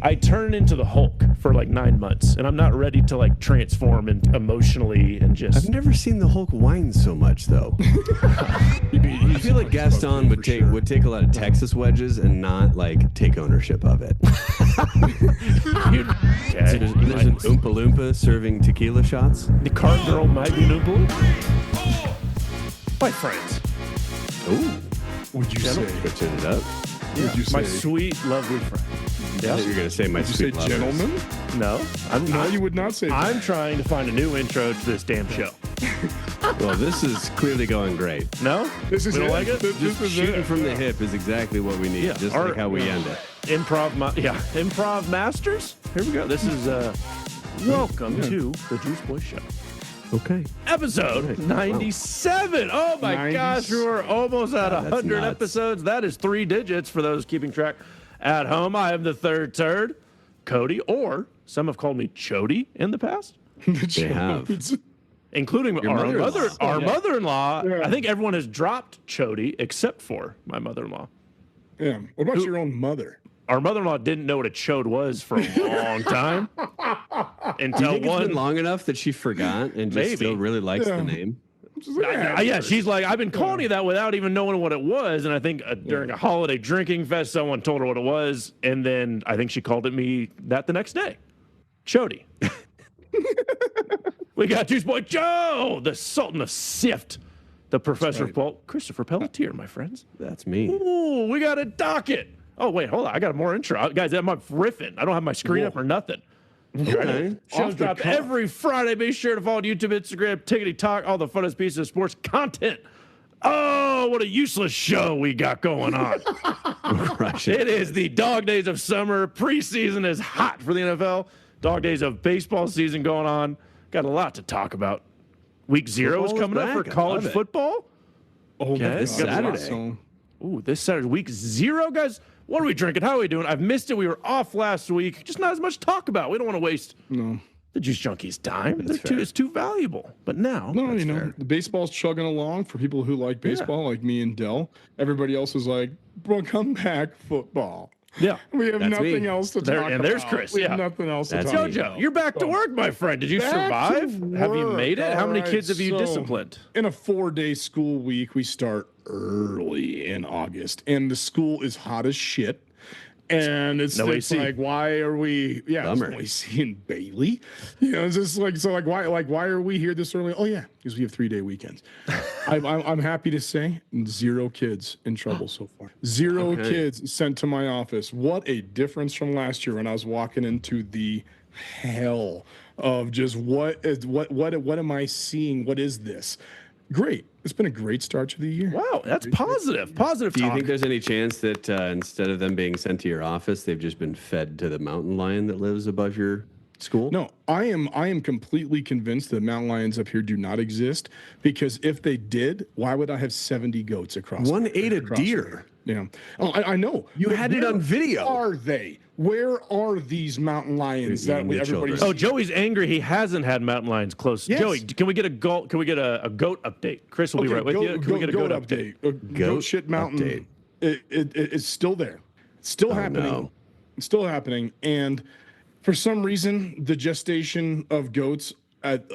I turn into the Hulk for like 9 months, and I'm not ready to like transform and emotionally and just. I've never seen the Hulk whine so much though. I feel like Gaston would take a lot of Texas wedges and not like take ownership of it. Okay. There's an Oompa Loompa serving tequila shots. The cart girl might be an Oompa Loompa. My friends. Ooh, Would you say? switching it up. Would you My say? sweet, lovely friend. I thought you were gonna say my Would you say sweet lovers. gentlemen? No, No, you would not say. I'm trying to find a new intro to this damn show. Well, this is clearly going great. No? This is We don't it. like it? This is Shooting it. from the hip is exactly what we need. Yeah, Just our- like how we end it. Improv masters. Here we go. This is welcome to the Juice Boy Show. Okay. Episode Right. 97. Oh my gosh, we were almost at That's 100 nuts. episodes. That is 3 digits for those keeping track at home. I am the third turd, Cody, or some have called me Chody in the past, They have. including Your our mother-in-law. mother-in-law. Yeah. I think everyone has dropped Chody except for my mother-in-law. Yeah. What about your own mother? Our mother-in-law didn't know what a chode was for a long time Do you until think it's one. been long enough that she forgot and just Maybe. still really likes Yeah. the name? Yeah, she's like, I've been calling you that without even knowing what it was. And I think during a holiday drinking fest, someone told her what it was. And then I think she called it me that the next day. Chody. We got Juice Boy Joe, the Sultan of Sift, the Professor of Pulp, Christopher Pelletier, my friends. That's me. Ooh, we got a docket. Oh, wait, hold on. I got more intro. Guys, I'm riffing. I don't have my screen up or nothing. Okay. Shows Off the drop cuff. every Friday. Be sure to follow YouTube, Instagram, Tickety Talk, all the funnest pieces of sports content. Oh, what a useless show we got going on. It is the dog days of summer. Preseason is hot for the NFL. Dog days of baseball season going on. Got a lot to talk about. Week 0 is Football's coming up for back. I college love it. football. Oh, Okay. my This God. Saturday. So- Ooh, this Saturday, week 0, guys. What are we drinking? How are we doing? I've missed it. We were off last week. Just not as much to talk about. We don't want to waste No. the Juice Junkies' time. That's fair. It's too valuable. But now, No, That's you know, fair. the baseball's chugging along for people who like baseball, like me and Dell. Everybody else is like, bro, come back, football. yeah. We have That's nothing me. else to There- talk and about. there's Chris, We have yeah. nothing else That's to talk me. Jojo, about. you're back to work, my friend. Did you Back survive? to Have you work. made it? How All many right, kids have you so disciplined? In a 4-day school week, we start early in August, and the school is hot as shit. And it's No AC. like, why are we? Yeah, Bummer. there's no AC in Bailey. You know, it's just like, so like, why are we here this early? Oh yeah, because we have 3-day weekends. I'm happy to say 0 kids in trouble so far. 0 Okay. kids sent to my office. What a difference from last year when I was walking into the hell of just what am I seeing? What is this? Great. It's been a great start to the year. Wow, that's positive. Positive Do you talk. think there's any chance that instead of them being sent to your office, they've just been fed to the mountain lion that lives above your school? No, I am completely convinced that mountain lions up here do not exist, because if they did, why would I have 70 goats across? One ate a across the deer. river? Yeah. Oh, I know. You had it on video. Where are they? Where are these mountain lions They're that eating the everybody's? Oh, Joey's angry. He hasn't had mountain lions close. Yes. Joey, can we get a goat? Can we get a goat update? Chris will be right with you. Can we get a goat update? Goat Goat shit mountain. update. It's still there. It's still happening. no. It's still happening. And for some reason, the gestation of goats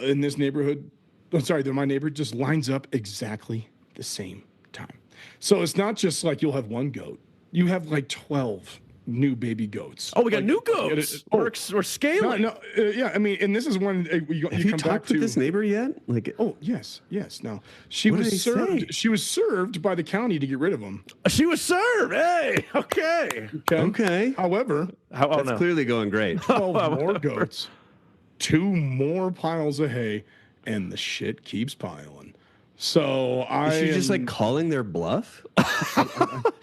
in this neighborhood, my neighborhood just lines up exactly the same time. So it's not just like you'll have one goat. You have like 12 new baby goats. Oh, we got Like, new goats. We're scaling. yeah. I mean, and this is when you Have you come back talked to with this neighbor yet? Like, Oh yes. Now she What was did he served. say? She was served by the county to get rid of them. She was served. Hey, okay. okay, However, Oh, that's no. clearly going great. 12 more goats, 2 more piles of hay, and the shit keeps piling. So Is she just like am- calling their bluff?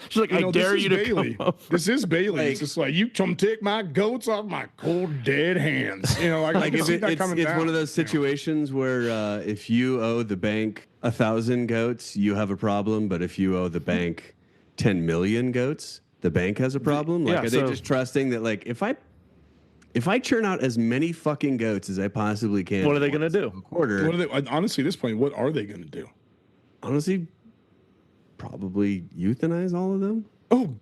She's like, I know, dare this you is to Bailey. come up. This is Bailey. Like- It's just like, you come take my goats off my cold dead hands. You know, like, I Like can if see it, that it's coming down. one of those situations where if you owe the bank 1,000 goats, you have a problem. But if you owe the bank 10 million goats, the bank has a problem. Like, Yeah, are they so- just trusting that, like, if I churn out as many fucking goats as I possibly can, What are they gonna do? a quarter? What are they, honestly, at this point, what are they going to do? Honestly, probably euthanize all of them. Oh,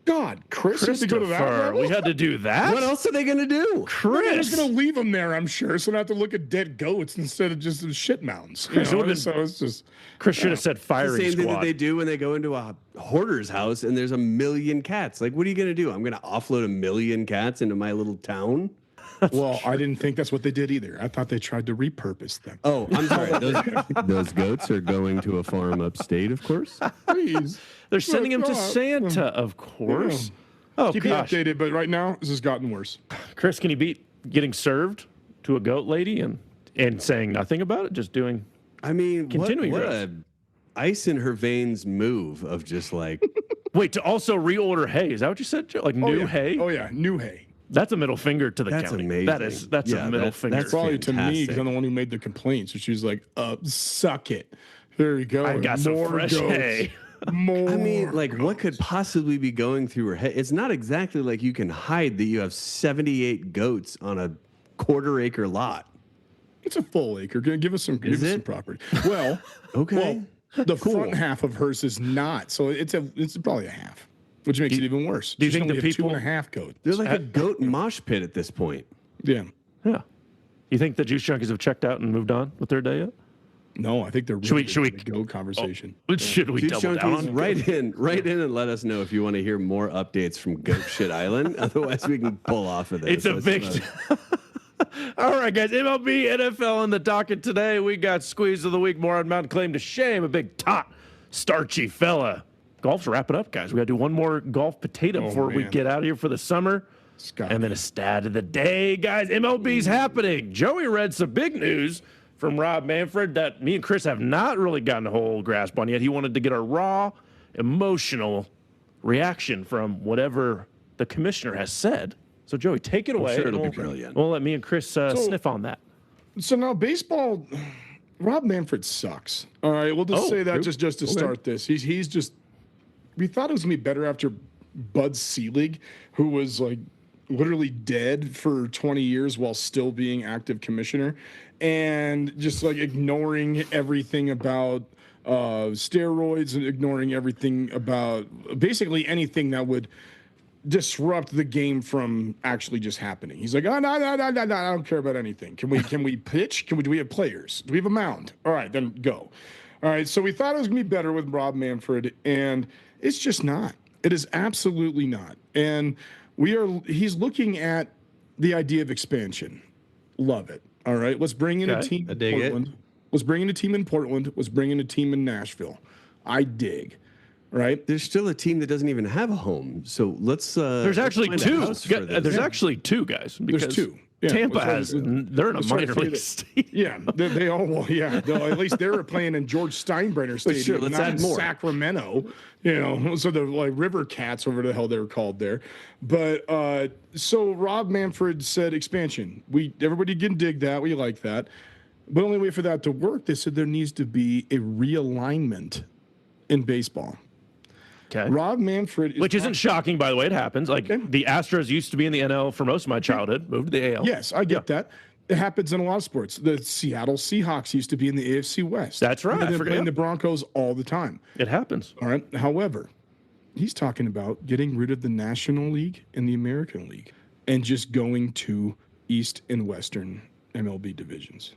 God, Chris had to go to that level? We had to do that? What else are they going to do? They're Chris. just going to leave them there, I'm sure, so they have to look at dead goats instead of just shit mounds. Chris, it would've So it's just... Chris should have said The firing same thing that squad. they do when they go into a hoarder's house and there's a million cats. Like, what are you going to do? I'm going to offload a million cats into my little town? Well, I didn't think that's what they did either. I thought they tried to repurpose them. Oh, I'm sorry. Those goats are going to a farm upstate, of course. Please. They're sending him to God. Santa, of course. Oh, Keep you gosh. updated, but right now, this has gotten worse. Chris, can you beat getting served to a goat lady and saying nothing about it? Just doing... I mean, Continuing what growth. a ice in her veins move of just like, Wait, to also reorder hay. Is that what you said, Joe? Like new hay? Oh, yeah, new hay. That's a middle finger to the That's county. amazing. That's Yeah, a middle that- finger. that's Probably to me, fantastic. because I'm the one who made the complaint. So she was like, suck it. There you go. I got some More fresh goats. hay. More. I mean, like, what could possibly be going through her head? It's not exactly like you can hide that you have 78 goats on a quarter-acre lot. It's a full acre. Give us some it? property. Well, Okay. the front half of hers is not. So it's probably a half, which makes it even worse. do you She think only the have people- 2.5 goats? They're like a goat mosh pit at this point. Yeah. Yeah. You think the juice junkies have checked out and moved on with their day yet? No, I think they're Should we- really should we- into the goat conversation. Should we Juice double down junkies, on write in and let us know if you want to hear more updates from Goat Shit Island. Otherwise, we can pull off of this. It's a big. All right, guys. MLB, NFL on the docket today. We got squeeze of the week. Moron Mountain claim to shame. A big tot, starchy fella. Golf's wrapping up, guys. We got to do one more golf potato before we man. get out of here for the summer. Scott. And then a stat of the day, guys. MLB's happening. Joey read some big news from Rob Manfred that me and Chris have not really gotten a whole grasp on yet. He wanted to get a raw, emotional reaction from whatever the commissioner has said. So, Joey, take it away. sure it'll and be brilliant. We'll let me and Chris sniff on that. So now baseball, Rob Manfred sucks. All right, we'll just say that true. just to start this. He's just. We thought it was gonna be better after Bud Selig, who was like literally dead for 20 years while still being active commissioner, and just like ignoring everything about steroids and ignoring everything about basically anything that would disrupt the game from actually just happening. He's like, oh no, I don't care about anything. Can we pitch? Do we have players? Do we have a mound? All right, then go. All right, so we thought it was gonna be better with Rob Manfred, and it's just not. It is absolutely not. And he's looking at the idea of expansion. Love it. All right, let's bring in a Okay, team I in dig it. Portland. Let's bring in a team in Portland. Let's bring in a team in Nashville. I dig. Right? There's still a team that doesn't even have a home. So let's. There's actually find a two. house for this. There's actually two, guys. Because two. Yeah, Tampa let's- has. They're in a let's try to minor say league that- state. Yeah, they all, well, yeah. At least they were playing in George Steinbrenner Stadium, sure, let's not add in more. Sacramento. So the like River Cats, whatever the hell they were called there. But so Rob Manfred said expansion. Everybody can dig that. We like that. But the only way for that to work, they said there needs to be a realignment in baseball. Okay. Rob Manfred, Which isn't shocking, by the way. It happens. Like the Astros used to be in the NL for most of my childhood, moved to the AL. Yes, I get that. It happens in a lot of sports. The Seattle Seahawks used to be in the AFC West. That's right, I And they're forgot. playing the Broncos all the time. It happens. All right. However, he's talking about getting rid of the National League and the American League and just going to East and Western MLB divisions.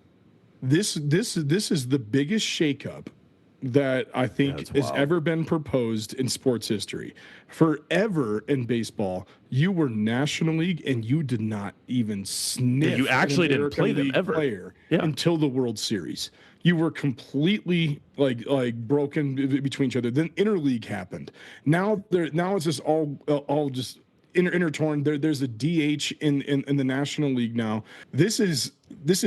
This is the biggest shakeup that I think That's has wild. ever been proposed in sports history. Forever in baseball, you were National League and you did not even sniff. you actually an didn't American play them League ever. player Yeah. until the World Series. You were completely like broken between each other. Then interleague happened. Now it's just all just intertwined. There's a DH in the National League now. This is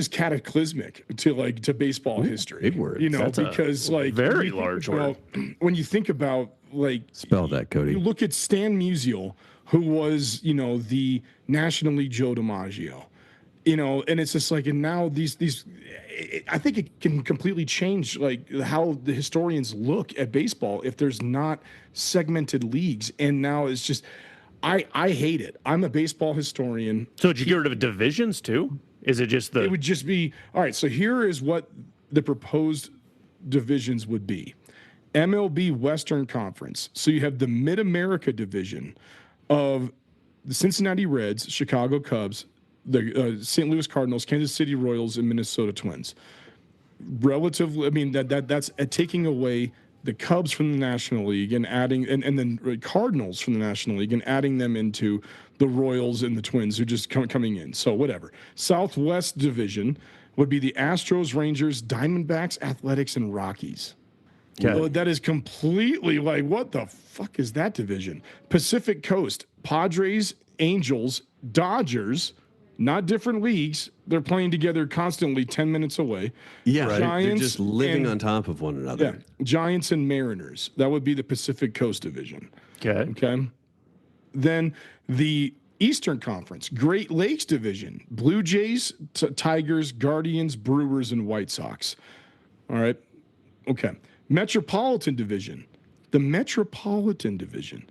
cataclysmic to baseball history. big word. That's a because very when you think large about- when you think about Spell that, Cody. you look at Stan Musial, who was, the National League Joe DiMaggio, and it's just like, and now these, I think it can completely change how the historians look at baseball if there's not segmented leagues. And now it's just, I hate it. I'm a baseball historian. So did you get rid of divisions too? Is it just It would just be, all right, so here is what the proposed divisions would be. MLB Western Conference. So you have the Mid-America division of the Cincinnati Reds, Chicago Cubs, the St. Louis Cardinals, Kansas City Royals, and Minnesota Twins. Relatively, I mean, that's taking away the Cubs from the National League and adding, and then Cardinals from the National League and adding them into the Royals and the Twins who just coming in. So whatever. Southwest division would be the Astros, Rangers, Diamondbacks, Athletics, and Rockies. Okay. Well, that is completely like, what the fuck is that division? Pacific Coast, Padres, Angels, Dodgers, not different leagues. They're playing together constantly 10 minutes away. Yeah, Giants they're just living and- on top of one another. Yeah, Giants and Mariners. That would be the Pacific Coast division. Okay. Okay. Then the Eastern Conference, Great Lakes division, Blue Jays, Tigers, Guardians, Brewers, and White Sox. All right. Okay. Metropolitan division, the Metropolitan division,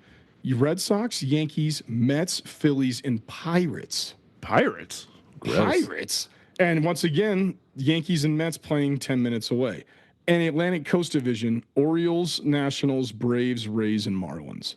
Red Sox, Yankees, Mets, Phillies, and Pirates. Pirates. Pirates. And once again, Yankees and Mets playing 10 minutes away. And Atlantic Coast division, Orioles, Nationals, Braves, Rays, and Marlins.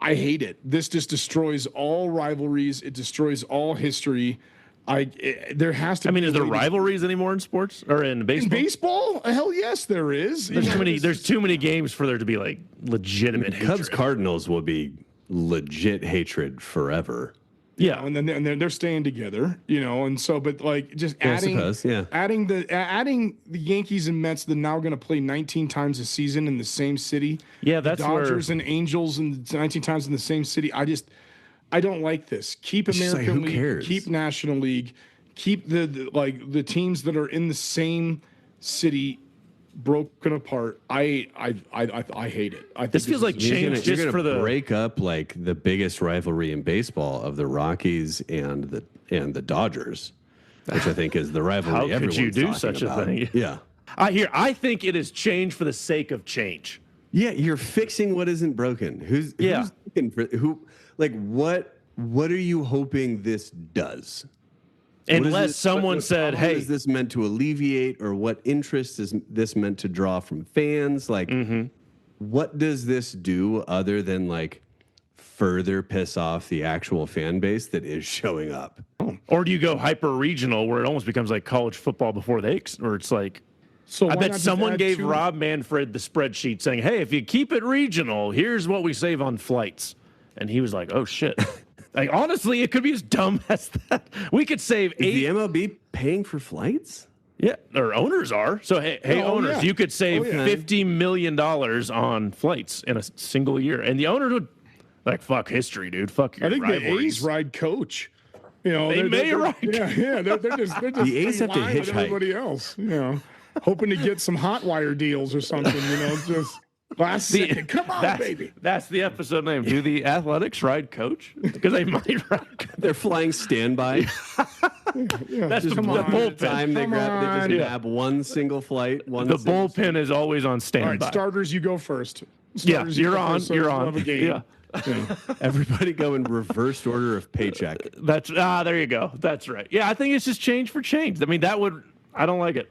I hate it. This just destroys all rivalries. It destroys all history. There has to. I mean, be is there rivalries anymore in sports or in baseball? in baseball? Hell yes, there is. There's too many. There's too many games for there to be like legitimate Cubs hatred. Cardinals will be legit hatred forever. Yeah, And then they're staying together, and so, but like just I adding, suppose, yeah. adding the Yankees and Mets that now going to play 19 times a season in the same city. Yeah, The that's Dodgers where. and Angels and 19 times in the same city. I don't like this. Keep just like, American who League, cares? keep National League, keep the teams that are in the same city broken apart. I hate it. I think This feels like is- change You're just gonna for the. break up like the biggest rivalry in baseball of the Rockies and the Dodgers, which I think is the rivalry. How could everyone's you do talking such a about. thing? Yeah, I think it is change for the sake of change. yeah. You're fixing what isn't broken. Who's looking for who? Like what? What are you hoping this does? What is Unless this- someone what said, problem "Hey, is this meant to alleviate, or what interest is this meant to draw from fans? Like, what does this do other than like further piss off the actual fan base that is showing up?" or do you go hyper regional where it almost becomes like college football before or it's like So I why bet not just someone add gave two- Rob Manfred the spreadsheet saying, "Hey, if you keep it regional, here's what we save on flights," and he was like, "Oh shit." Like honestly, it could be as dumb as that. We could save Is the 8. MLB paying for flights? Yeah, or owners are. So hey, Oh, owners, yeah. you could save Oh, yeah. $50 million on flights in a single year, and the owners would like fuck history, dude. Fuck your I think the rivalries. A's ride coach. They may ride Yeah, they're just The A's have to in line with hitchhike. everybody else. Hoping to get some hot wire deals or something. Just last second. Come on, that's, baby. That's the episode name. Do the Athletics ride coach? Because they might ride. They're flying standby. Yeah, That's the come the on. bullpen. Time they Come grab, they on. just grab one single flight. The bullpen is always on All standby. right, starters, you go first. Yeah, Starters, you you're go on. first, so You're we'll on. have a game. Yeah. Everybody go in reverse order of paycheck. There you go. That's right. Yeah, I think it's just change for change. I mean, I don't like it.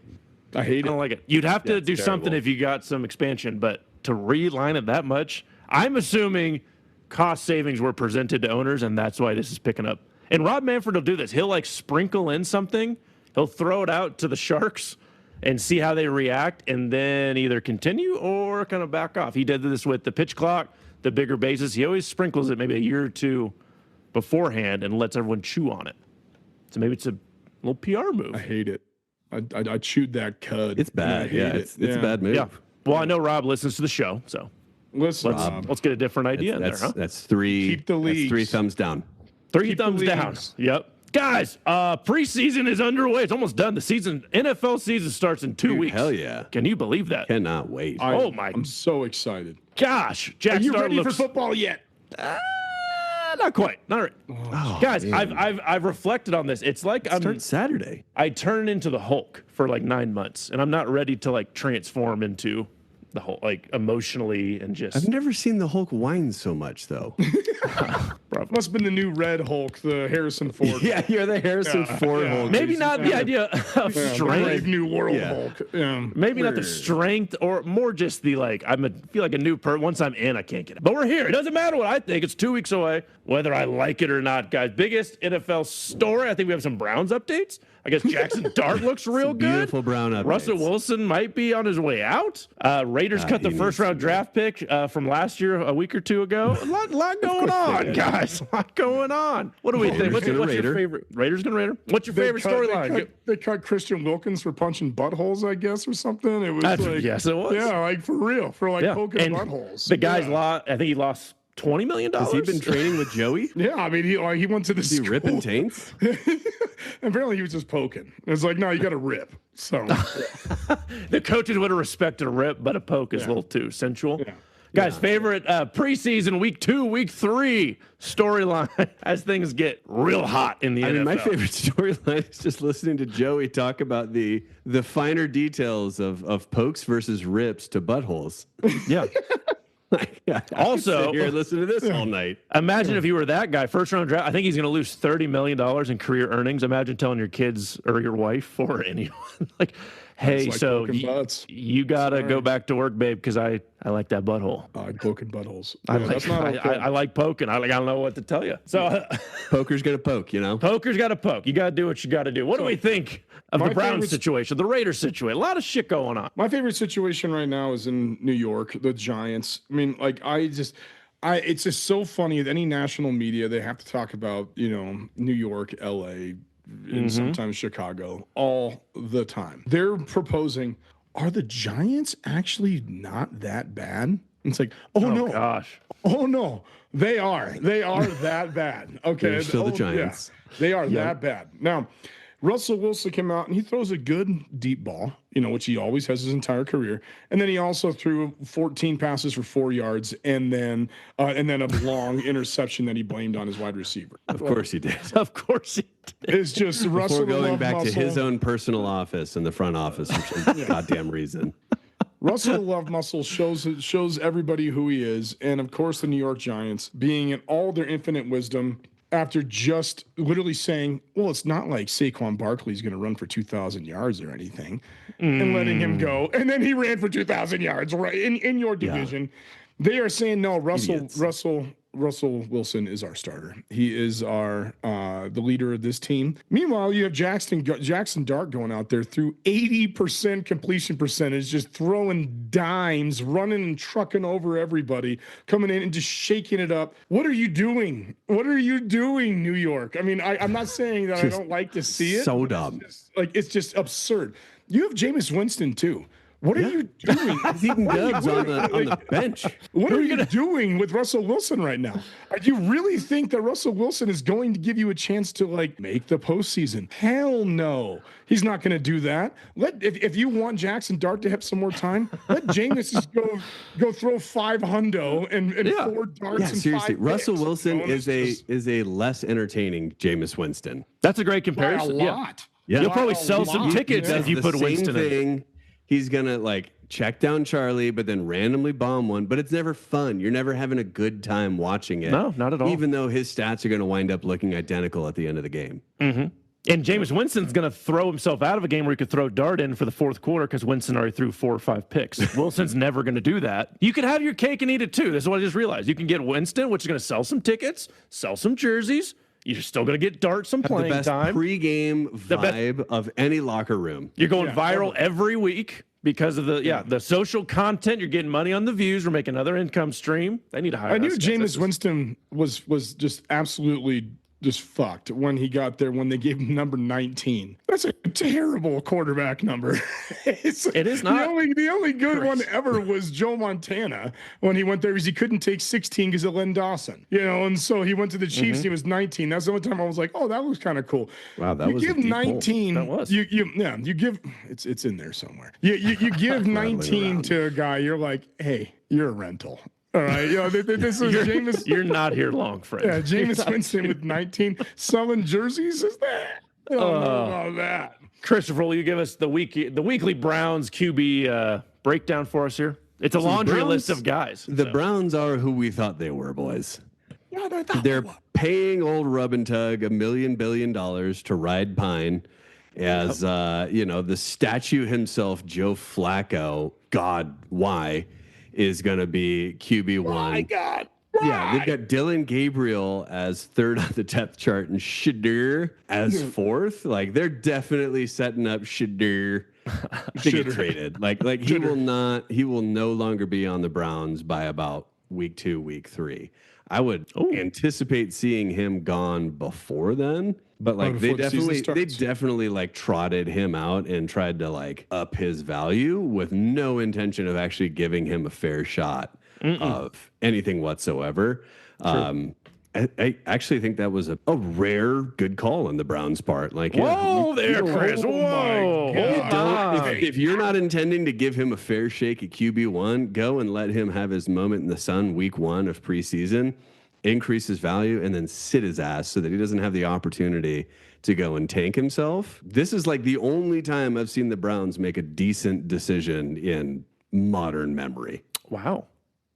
I hate I don't it. like it. You'd have to it's do something terrible. if you got some expansion, but to reline it that much, I'm assuming cost savings were presented to owners, and that's why this is picking up. And Rob Manfred will do this. He'll like sprinkle in something. He'll throw it out to the Sharks and see how they react, and then either continue or kind of back off. He did this with the pitch clock, the bigger bases. He always sprinkles it maybe a year or two beforehand and lets everyone chew on it. So maybe it's a little PR move. I hate it. I chewed that cud. It's and I bad. hate Yeah, it. it's a bad move. Yeah. Well, I know Rob listens to the show, so Listen, Rob, let's get a different idea in there, That's huh? that's three. Keep the that's leagues. 3 thumbs down. 3 keep the thumbs down. leagues. Yep. Guys, preseason is underway. It's almost done. The NFL season starts in 2 Dude, weeks. hell yeah. Can you believe that? Cannot wait. Oh my I'm so excited. gosh. Jack Are you Star ready looks, for football yet? Not quite. Not right. Oh, Guys, man. I've reflected on this. It's like Start Saturday. I turn into the Hulk for like 9 months, and I'm not ready to like transform into the Hulk, like emotionally and just I've never seen the Hulk whine so much though. bro, Must have been the new Red Hulk, the Harrison Ford. Yeah, you're the Harrison Ford Hulk. Maybe not the idea of The strength. Brave New World Hulk. Maybe not the strength, or more just the feel like a new person. Once I'm in, I can't get it. But we're here. It doesn't matter what I think. It's 2 weeks away, whether I like it or not, guys. Biggest NFL story. I think we have some Browns updates. I guess Jackson Dart looks real good. Beautiful Brown updates. Russell Wilson might be on his way out. Raiders cut the first-round draft pick from last year, a week or two ago. A lot going on, guys. A lot going on. What do we think? What's your favorite? Raiders gonna Raider. What's your favorite storyline? They cut Christian Wilkins for punching buttholes, I guess, or something. It was yes, it was. Yeah, like for real, for poking buttholes. The guy's lost. I think he lost $20 million. Has he been training with Joey? Yeah, I mean, he went to the Is he school. ripping taints? Apparently, he was just poking. It's like, no, you got to rip. So the coaches would have respected a rip, but a poke is a little too sensual. Yeah. Guys, favorite preseason week 2, week 3 storyline as things get real hot in the NFL. My favorite storyline is just listening to Joey talk about the finer details of pokes versus rips to buttholes. Yeah. Also, here, listen to this all night. Imagine if you were that guy, first round draft. I think he's going to lose $30 million in career earnings. Imagine telling your kids or your wife or anyone, like, hey, so you got to go back to work, babe, because I like that butthole. I like poking buttholes. I like poking. I don't know what to tell you. So poker's going to poke, you know? Poker's got to poke. You got to do what you got to do. What do we think of the Browns situation, the Raiders situation? A lot of shit going on. My favorite situation right now is in New York, the Giants. I mean, like, it's just so funny that any national media, they have to talk about, New York, LA, and sometimes Chicago all the time. They're proposing, are the Giants actually not that bad? It's like, oh no, gosh. Oh no, they are that bad. Okay. They're still the Giants. Yeah, they are that bad. Now, Russell Wilson came out and he throws a good deep ball, which he always has his entire career. And then he also threw 14 passes for 4 yards and then a long interception that he blamed on his wide receiver. Of course he did. Of course he did. It's just Russell Before going back muscle. to his own personal office in the front office for some goddamn reason. Russell Love Muscle shows everybody who he is. And of course, the New York Giants, being in all their infinite wisdom, after just literally saying, well, it's not like Saquon Barkley's going to run for 2,000 yards or anything, and letting him go. And then he ran for 2,000 yards, right? In your division. They are saying, no, Russell Wilson is our starter. He is the leader of this team. Meanwhile, you have Jackson Dart going out there through 80% completion percentage, just throwing dimes, running and trucking over everybody, coming in and just shaking it up. What are you doing? What are you doing, New York? I mean, I'm not saying that I don't like to see it. So dumb. It's just absurd. You have Jameis Winston, too. What are you doing? He's eating dubs on the bench. What are you doing with Russell Wilson right now? Do you really think that Russell Wilson is going to give you a chance to make the postseason? Hell no. He's not going to do that. If you want Jackson Dart to have some more time, let Jameis just go throw 5 hundo and 4 darts. Yeah, and seriously. 5 Russell picks. Wilson is a less entertaining Jameis Winston. That's a great comparison. By a lot. Yeah. You'll probably sell some tickets if you put Winston in. He's going to check down Charlie, but then randomly bomb one. But it's never fun. You're never having a good time watching it. No, not at all. Even though his stats are going to wind up looking identical at the end of the game. Mm-hmm. And Jameis Winston's going to throw himself out of a game where he could throw Dart in for the fourth quarter because Winston already threw 4 or 5 picks. Wilson's never going to do that. You can have your cake and eat it too. This is what I just realized. You can get Winston, which is going to sell some tickets, sell some jerseys. You're still going to get Dart some playing time. The best pregame vibe of any locker room. You're going viral every week because of the social content. You're getting money on the views. We're making another income stream. They need to hire us. I knew Jameis Winston was just absolutely just fucked when he got there, when they gave him number 19. That's a terrible quarterback number. It is not. The only good one ever was Joe Montana when he went there, because he couldn't take 16 because of Len Dawson. And so he went to the Chiefs and he was 19. That's the only time I was like, oh, that was kind of cool. Wow, that was a deep 19. That was. You give it's in there somewhere. You give 19 to a guy, you're like, hey, you're a rental. All right, this is Jameis. You're not here long, friend. Yeah, Jameis Winston with 19 selling jerseys. Is that? I don't know about that. Christopher, will you give us the weekly Browns QB breakdown for us here? It's a laundry list of guys. The Browns are who we thought they were, boys. Yeah, I thought They're they were. paying old Rub and Tug $1 billion to ride Pine as, the statue himself, Joe Flacco, God, why, is going to be QB1. My God. Yeah, they've got Dylan Gabriel as third on the depth chart and Shadur as fourth. Like, they're definitely setting up Shadur to get traded. Like he will no longer be on the Browns by about week 2, week 3. I would anticipate seeing him gone before then, but like they definitely like trotted him out and tried to like up his value with no intention of actually giving him a fair shot of anything whatsoever. I actually think that was a rare good call on the Browns' part. Like, whoa there, Chris. Whoa. If you're not intending to give him a fair shake at QB1, go and let him have his moment in the sun week 1 of preseason, increase his value, and then sit his ass so that he doesn't have the opportunity to go and tank himself. This is like the only time I've seen the Browns make a decent decision in modern memory. Wow.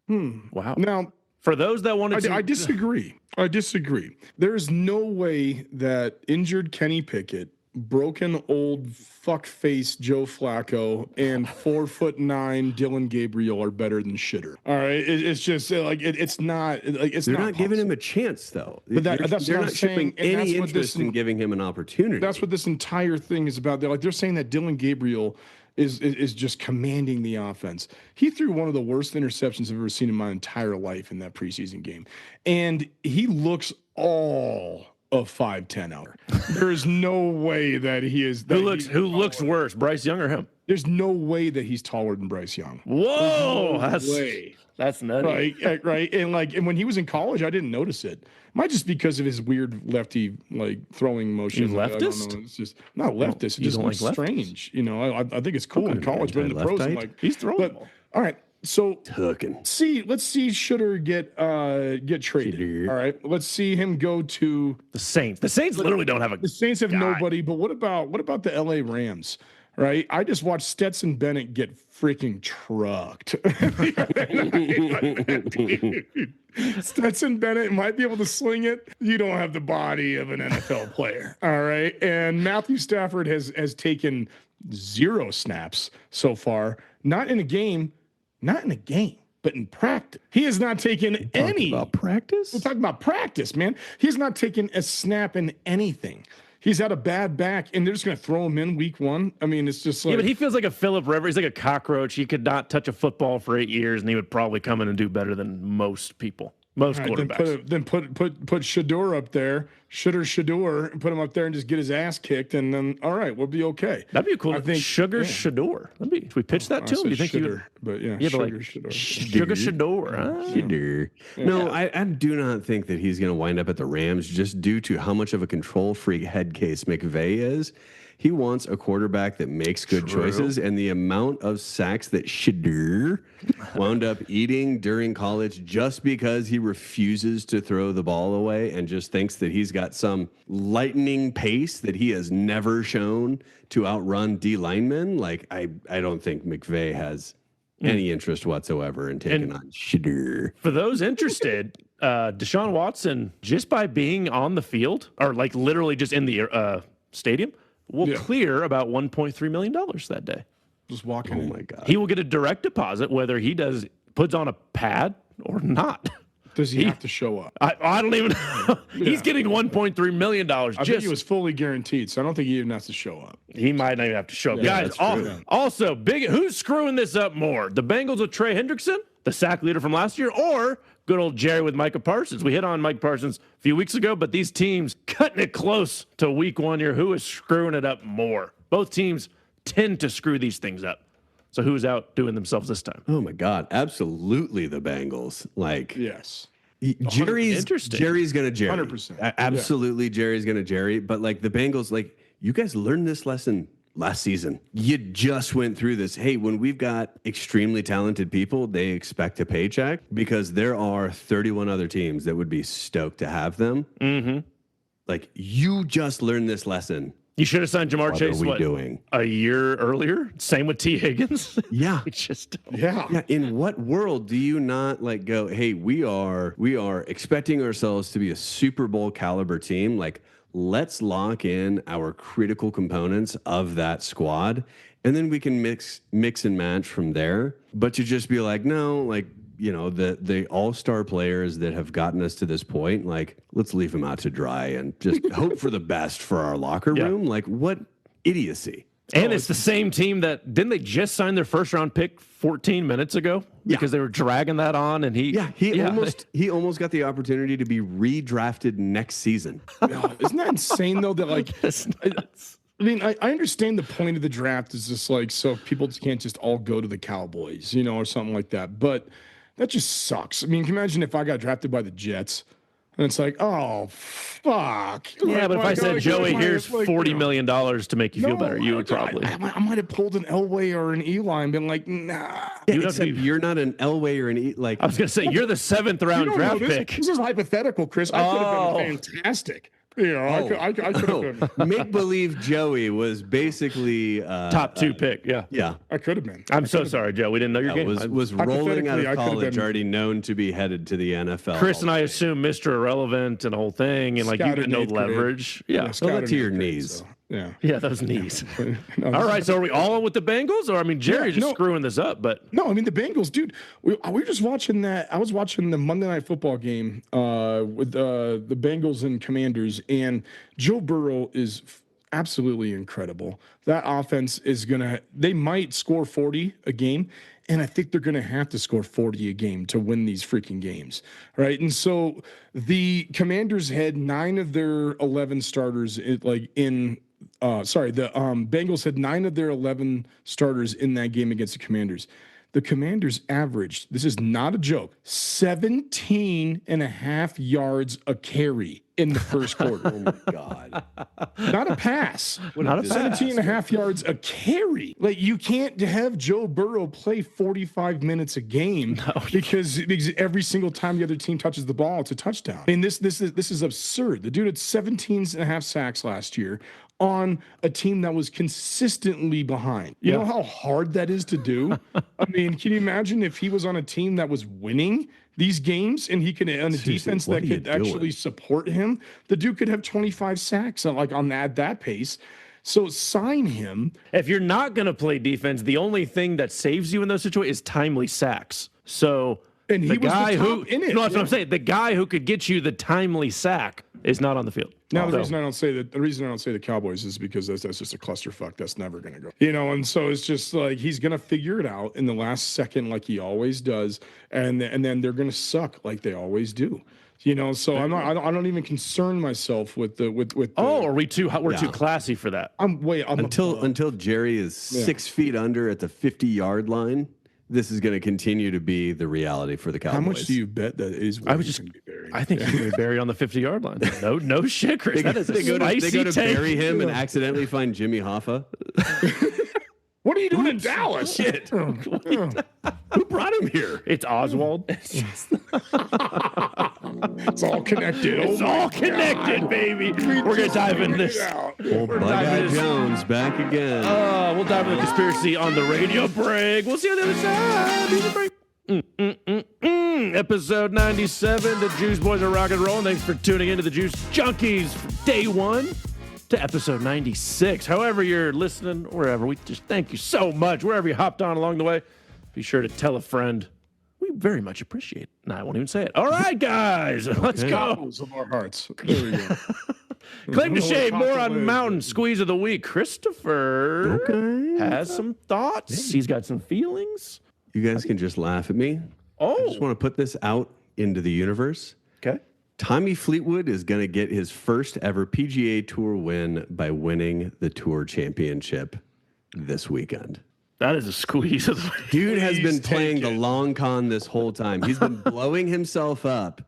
Wow. Now, for those that wanted to... I disagree. I disagree. There's no way that injured Kenny Pickett, broken old fuckface Joe Flacco, and 4'9" Dylan Gabriel are better than Shitter. All right, it's just like it's not like it's. They're not not giving him a chance though. But that's they're what I'm not showing saying. And any interest in giving him an opportunity. That's what this entire thing is about. They're saying that Dylan Gabriel is just commanding the offense. He threw one of the worst interceptions I've ever seen in my entire life in that preseason game. And he looks all of 5'10" out. There is no way that he is. That Who looks worse, Bryce Young or him? There's no way that he's taller than Bryce Young. Whoa, that's nutty. Right. And when he was in college, I didn't notice it. Might just because of his weird lefty throwing motion. He's leftist? I don't know. It's just not leftist. It just looks strange. You know, I think it's cool in college, but in the pros, I'm like, he's throwing. But all right, so hooking. let's see Shooter get traded. Shooter. All right, let's see him go to The Saints. The Saints literally don't have a. the Saints. Have nobody, but what about the LA Rams? Right, I just watched Stetson Bennett get freaking trucked. Stetson Bennett might be able to sling it. You don't have the body of an NFL player. All right, and Matthew Stafford has taken 0 snaps so far. Not in a game, but in practice. He has not taken any. About practice? We're talking about practice, man. He's not taken a snap in anything. He's had a bad back, and they're just going to throw him in week 1. I mean, it's just like... Yeah, but he feels like a Phillip Rivers. He's like a cockroach. He could not touch a football for 8 years, and he would probably come in and do better than most people. Most quarterbacks. Then put Shador up there, Shador, and put him up there and just get his ass kicked, and then all right, we'll be okay. That'd be a cool. I think Shador. Should we pitch that to him? Do you think he would? But yeah, Shador. Shador. No, I do not think that he's going to wind up at the Rams just due to how much of a control freak head case McVay is. He wants a quarterback that makes good choices, and the amount of sacks that Shadur wound up eating during college just because he refuses to throw the ball away and just thinks that he's got some lightning pace that he has never shown to outrun D linemen. Like, I don't think McVay has any interest whatsoever in taking on Shadur. For those interested, Deshaun Watson, just by being on the field, or like literally just in the stadium, will clear about $1.3 million that day. Just walking. Oh my God. He will get a direct deposit whether he puts on a pad or not. Does he have to show up? I don't even know. He's getting $1.3 million. I think he was fully guaranteed, so I don't think he even has to show up. He might not even have to show up. Guys, also, who's screwing this up more? The Bengals with Trey Hendrickson, the sack leader from last year, or good old Jerry with Micah Parsons? We hit on Mike Parsons a few weeks ago, but these teams cutting it close to week 1 here. Who is screwing it up more? Both teams tend to screw these things up. So who's out doing themselves this time? Oh my God, absolutely the Bengals. Like, yes. Jerry's going to Jerry. 100%. Absolutely, Jerry's going to Jerry. But like the Bengals, like you guys learned this lesson last season. You just went through this. Hey, when we've got extremely talented people, they expect a paycheck because there are 31 other teams that would be stoked to have them. Mm-hmm. Like you just learned this lesson You should have signed Jamar What Chase, are we doing? a year earlier? Same with T. Higgins. Yeah. We just don't. Yeah. In what world do you not like go, hey, we are expecting ourselves to be a Super Bowl caliber team. Like, let's lock in our critical components of that squad, and then we can mix and match from there. But to just be like, no, like, you know, the all-star players that have gotten us to this point, like, let's leave them out to dry and just hope for the best for our locker room. Like, what idiocy. And it's the same team that didn't they just sign their first round pick 14 minutes ago because they were dragging that on, and he almost got the opportunity to be redrafted next season. Isn't that insane though? That like, I mean, I understand the point of the draft is just like so people can't just all go to the Cowboys, you know, or something like that. But that just sucks. I mean, can you imagine if I got drafted by the Jets? And it's like, oh, fuck. Yeah, but if I said, Joey, here's like, $40 million to make you feel better, you would probably. I might have pulled an Elway or an Eli and been like, nah. Yeah, except you're not an Elway or an like. I was going to say, you're the 7th round draft pick. This is hypothetical, Chris. I could have been fantastic. You know, I could have been. Make believe Joey was basically top 2 pick. Yeah. Yeah. I could have been. I'm so sorry, Joe. We didn't know your game. Was rolling out of I college, already known to be headed to the NFL. Chris and I assume Mr. Irrelevant and the whole thing, and like you had no leverage. Yeah. So that to your knees. So, yeah. Yeah, those knees. All right. So are we all with the Bengals? Or I mean, Jerry's just screwing this up, but no, I mean the Bengals, dude. We were just watching that. I was watching the Monday Night Football game with the Bengals and Commanders, and Joe Burrow is absolutely incredible. That offense is they might score 40 a game, and I think they're gonna have to score 40 a game to win these freaking games, right? And so the Commanders had 9 of their 11 starters the Bengals had 9 of their 11 starters in that game against the Commanders. The Commanders averaged, this is not a joke, 17 and a half yards a carry in the first quarter. Oh my God. Not a pass. Not a pass. 17 and a half yards a carry. Like, you can't have Joe Burrow play 45 minutes a game because every single time the other team touches the ball, it's a touchdown. I mean, this is absurd. The dude had 17 and a half sacks last year on a team that was consistently behind. You know how hard that is to do? I mean, can you imagine if he was on a team that was winning these games and he could on a defense that could actually support him? The dude could have 25 sacks on that pace. So sign him. If you're not going to play defense, the only thing that saves you in those situations is timely sacks. So and he was the top in it. No, that's what I'm saying. The guy who could get you the timely sack is not on the field. Now, the reason I don't say the Cowboys is because that's just a clusterfuck. That's never going to go. You know, and so it's just like he's going to figure it out in the last second like he always does, and then they're going to suck like they always do. You know, so I don't even concern myself with the. Are we too? We're too classy for that. Until Jerry is 6 feet under at the 50-yard line. This is going to continue to be the reality for the Cowboys. How much do you bet that is? I think he's going to be buried on the 50-yard line. No shit, Chris. That is they go to take. bury him and accidentally find Jimmy Hoffa. What are you doing in Dallas? Shit. Who brought him here? It's Oswald. It's all connected. It's all connected, baby. We're going to dive into this. Old Bug-Eye Jones back again. We'll dive into the conspiracy on the radio break. We'll see you on the other side. Music break. Episode 97. The Juice Boys are rock and rolling. Thanks for tuning into the Juice Junkies from day 1 to episode 96. However you're listening, wherever, we just thank you so much. Wherever you hopped on along the way, be sure to tell a friend. We very much appreciate it. No, I won't even say it. All right, guys, let's go. Apples of our hearts. There we go. Claim to shame, Moron Mountain Squeeze of the Week. Christopher has some thoughts. He's got some feelings. You guys can just laugh at me. Oh. I just want to put this out into the universe. Okay. Tommy Fleetwood is going to get his first ever PGA Tour win by winning the Tour Championship this weekend. That is a squeeze of the week. Dude has been playing the long con this whole time. He's been blowing himself up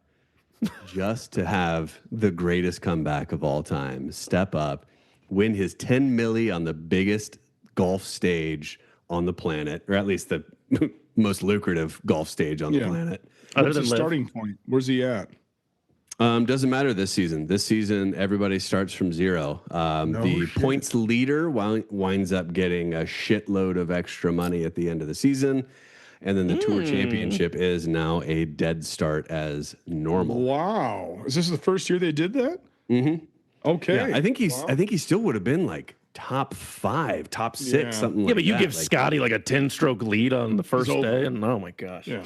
just to have the greatest comeback of all time. Step up, win his 10 milli on the biggest golf stage on the planet, or at least the most lucrative golf stage on the planet. What's his starting point? Where's he at? Doesn't matter this season. This season, everybody starts from zero. The shit. points leader winds up getting a shitload of extra money at the end of the season. And then the Tour Championship is now a dead start as normal. Wow. Is this the first year they did that? Mm-hmm. Okay. Yeah, I think he still would have been like top 5, top 6, something like that. Yeah, but you give like, Scotty like a 10-stroke lead on the first day, and oh my gosh. Yeah.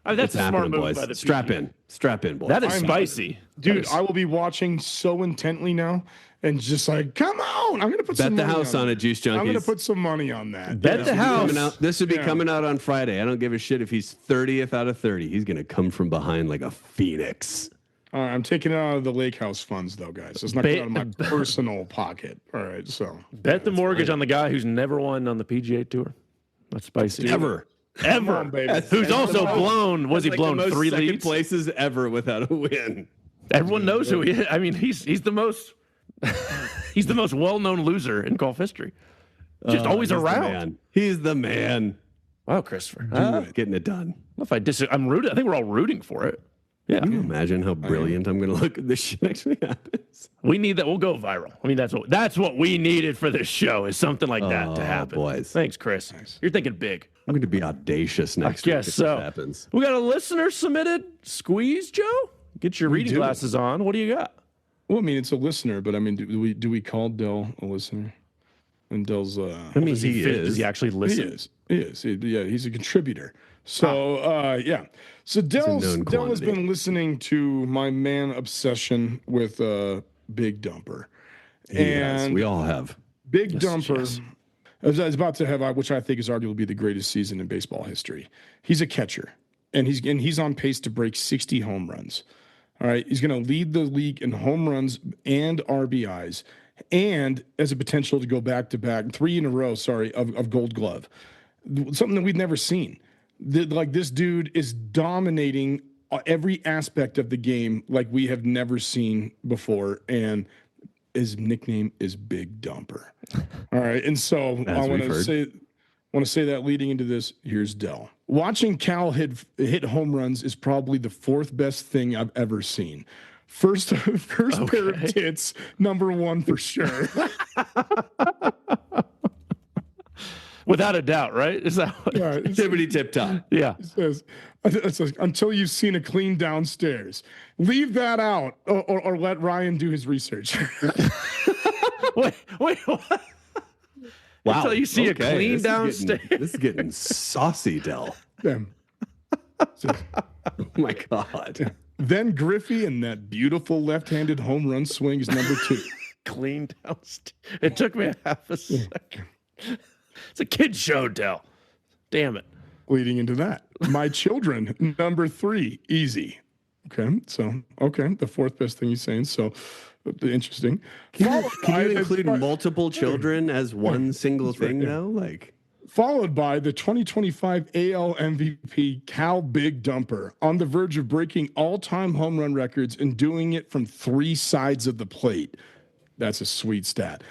I mean, that's a smart move boys. by the Strap PGA. in, boys. That is spicy. Dude, I will be watching so intently now and just like, come on. I'm going to put some Bet the money house on it, Juice Junkies. I'm going to put some money on that. Bet the house. This would be coming out on Friday. I don't give a shit if he's 30th out of 30. He's going to come from behind like a phoenix. All right, I'm taking it out of the lake house funds, though, guys. It's not coming out of my personal pocket. All right, so. Bet the mortgage on the guy who's never won on the PGA Tour. That's spicy. Ever. Come on, baby. Who's also blown, was he blown 3 second leads? places ever without a win. Everyone knows who he is. I mean, he's the most he's the most well-known loser in golf history. Just always around. He's the man. Wow, Christopher. Getting it done. If I I'm rooting. I think we're all rooting for it. Yeah. Can you imagine how brilliant I'm going to look if this shit actually happens? We need that. We'll go viral. I mean, that's what we needed for this show is something like that to happen. Boys. Thanks, Chris. You're thinking big. I'm going to be audacious next week if this happens. We got a listener submitted squeeze, Joe. Get your reading glasses on. What do you got? Well, I mean, it's a listener, but I mean, do we call Dell a listener? And Dell's I mean, does he actually listen? He is. He's a contributor. So yeah. So Dell has been listening to my man obsession with Big Dumper. And we all have. Big Dumper is about to have, which I think is arguably the greatest season in baseball history. He's a catcher, and he's on pace to break 60 home runs. All right, he's going to lead the league in home runs and RBIs, and has a potential to go back to back 3 in a row. Of Gold Glove, something that we've never seen. This dude is dominating every aspect of the game like we have never seen before, and his nickname is Big Dumper. All right, and so I want to say that leading into this. Here's Dell. Watching Cal hit home runs is probably the 4th best thing I've ever seen. First pair of tits, number 1 for sure. Without a doubt, right? Is that what? Tippity tip top. Yeah. It says, until you've seen a clean downstairs. Leave that out or let Ryan do his research. wait, what? Wow. Until you see a clean downstairs. This is getting saucy, Dell. Yeah. Oh my God. Then Griffey and that beautiful left-handed home run swing is number 2. Clean downstairs. It took me a half a second. It's a kid's show, Dell. Damn it. Leading into that. My children, number 3, easy. Okay, so, the 4th best thing he's saying, so interesting. Can you include multiple children as one single thing, though? Followed by the 2025 AL MVP, Cal Big Dumper, on the verge of breaking all-time home run records and doing it from 3 sides of the plate. That's a sweet stat.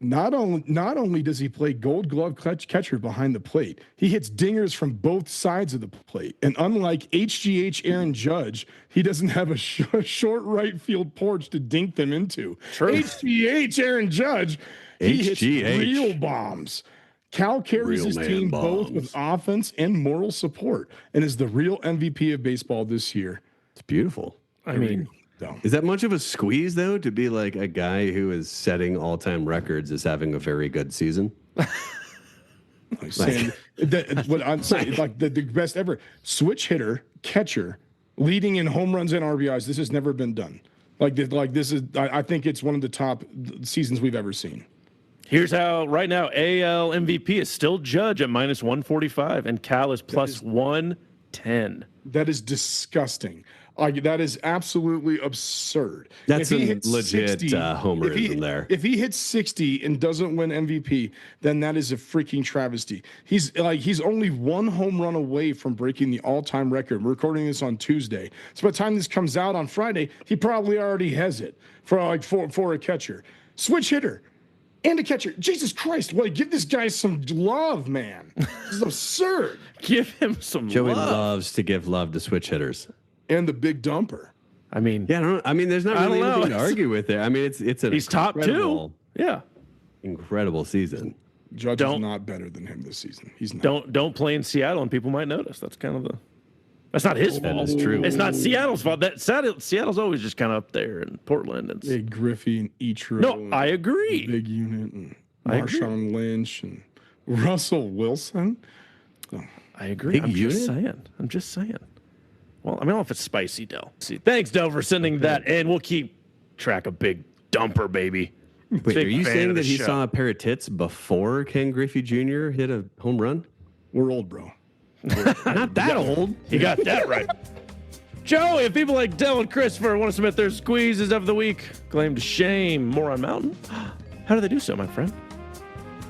Not only does he play Gold Glove catcher behind the plate, he hits dingers from both sides of the plate. And unlike HGH Aaron Judge, he doesn't have a short right field porch to dink them into. True. HGH Aaron Judge, he hits real bombs. Cal carries his team both with offense and moral support and is the real MVP of baseball this year. It's beautiful. I mean, is that much of a squeeze, though, to be like a guy who is setting all-time records is having a very good season? What I'm saying, the best ever switch hitter, catcher, leading in home runs and RBIs. This has never been done. This is. I think it's one of the top seasons we've ever seen. Here's how right now AL MVP is still Judge at -145 and Cal is plus 110. That is disgusting. That is absolutely absurd. That's a legit homerism there. If he hits 60 and doesn't win MVP, then that is a freaking travesty. He's only 1 home run away from breaking the all-time record. We're recording this on Tuesday. So by the time this comes out on Friday, he probably already has it for a catcher. Switch hitter and a catcher. Jesus Christ. Give this guy some love, man. This is absurd. Give him some Joey love. loves to give love to switch hitters. And the Big Dumper. I mean, Yeah, I mean, there's not really anything to argue with there. I mean, it's an he's top 2. Yeah. Incredible season. Judge is not better than him this season. He's not. Don't play in Seattle and people might notice. That's kind of that's not his fault. That is true. It's not Seattle's fault. Seattle's always just kind of up there in Portland. And Big Griffey and Ichiro. No, I agree. Big Unit and Marshawn Lynch and Russell Wilson. Oh. I agree. I'm just saying. Well, I don't know if it's spicy, Del. Thanks, Del, for sending that in. We'll keep track of Big Dumper, baby. Wait, are you saying that he saw a pair of tits before Ken Griffey Jr. hit a home run? We're old, bro. Not that old. You got that right. Joey, if people like Del and Christopher want to submit their squeezes of the week, claim to shame Moron Mountain, how do they do so, my friend?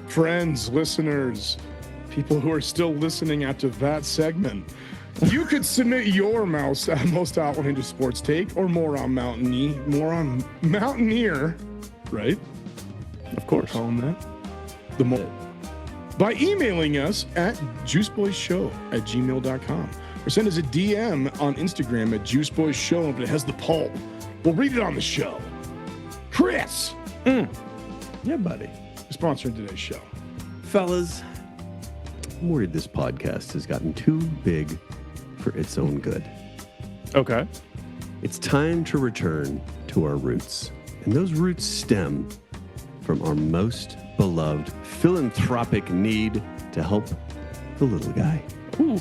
Friends, listeners, people who are still listening after that segment, you could submit your most outlandish sports take or Moron Mountaineer, right? Of course. Call him that. By emailing us at juiceboyshow@gmail.com or send us a DM on Instagram at juiceboyshow if it has the pulp. We'll read it on the show. Chris. Yeah, buddy. Sponsoring today's show. Fellas, I'm worried this podcast has gotten too big for its own good. Okay. It's time to return to our roots. And those roots stem from our most beloved philanthropic need to help the little guy. Ooh.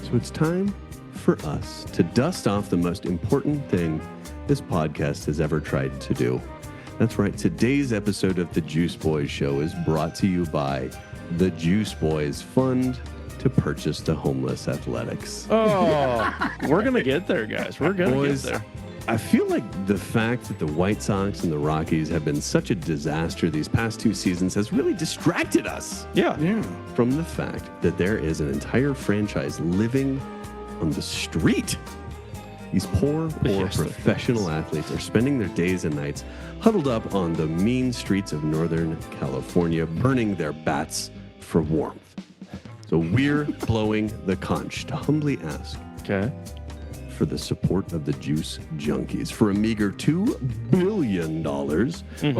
So it's time for us to dust off the most important thing this podcast has ever tried to do. That's right. Today's episode of the Juice Boys Show is brought to you by the Juice Boys Fund to purchase the homeless athletics. Oh, we're going to get there, guys. We're going to get there. I feel like the fact that the White Sox and the Rockies have been such a disaster these past 2 seasons has really distracted us. Yeah. From the fact that there is an entire franchise living on the street. These poor professional athletes are spending their days and nights huddled up on the mean streets of Northern California, burning their bats for warmth. So we're blowing the conch to humbly ask for the support of the Juice Junkies. For a meager $2 billion,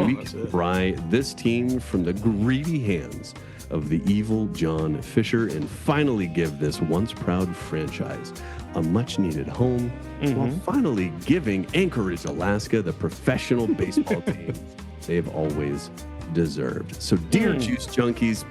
we can pry this team from the greedy hands of the evil John Fisher and finally give this once proud franchise a much-needed home while finally giving Anchorage, Alaska, the professional baseball team they've always deserved. So, dear Juice Junkies,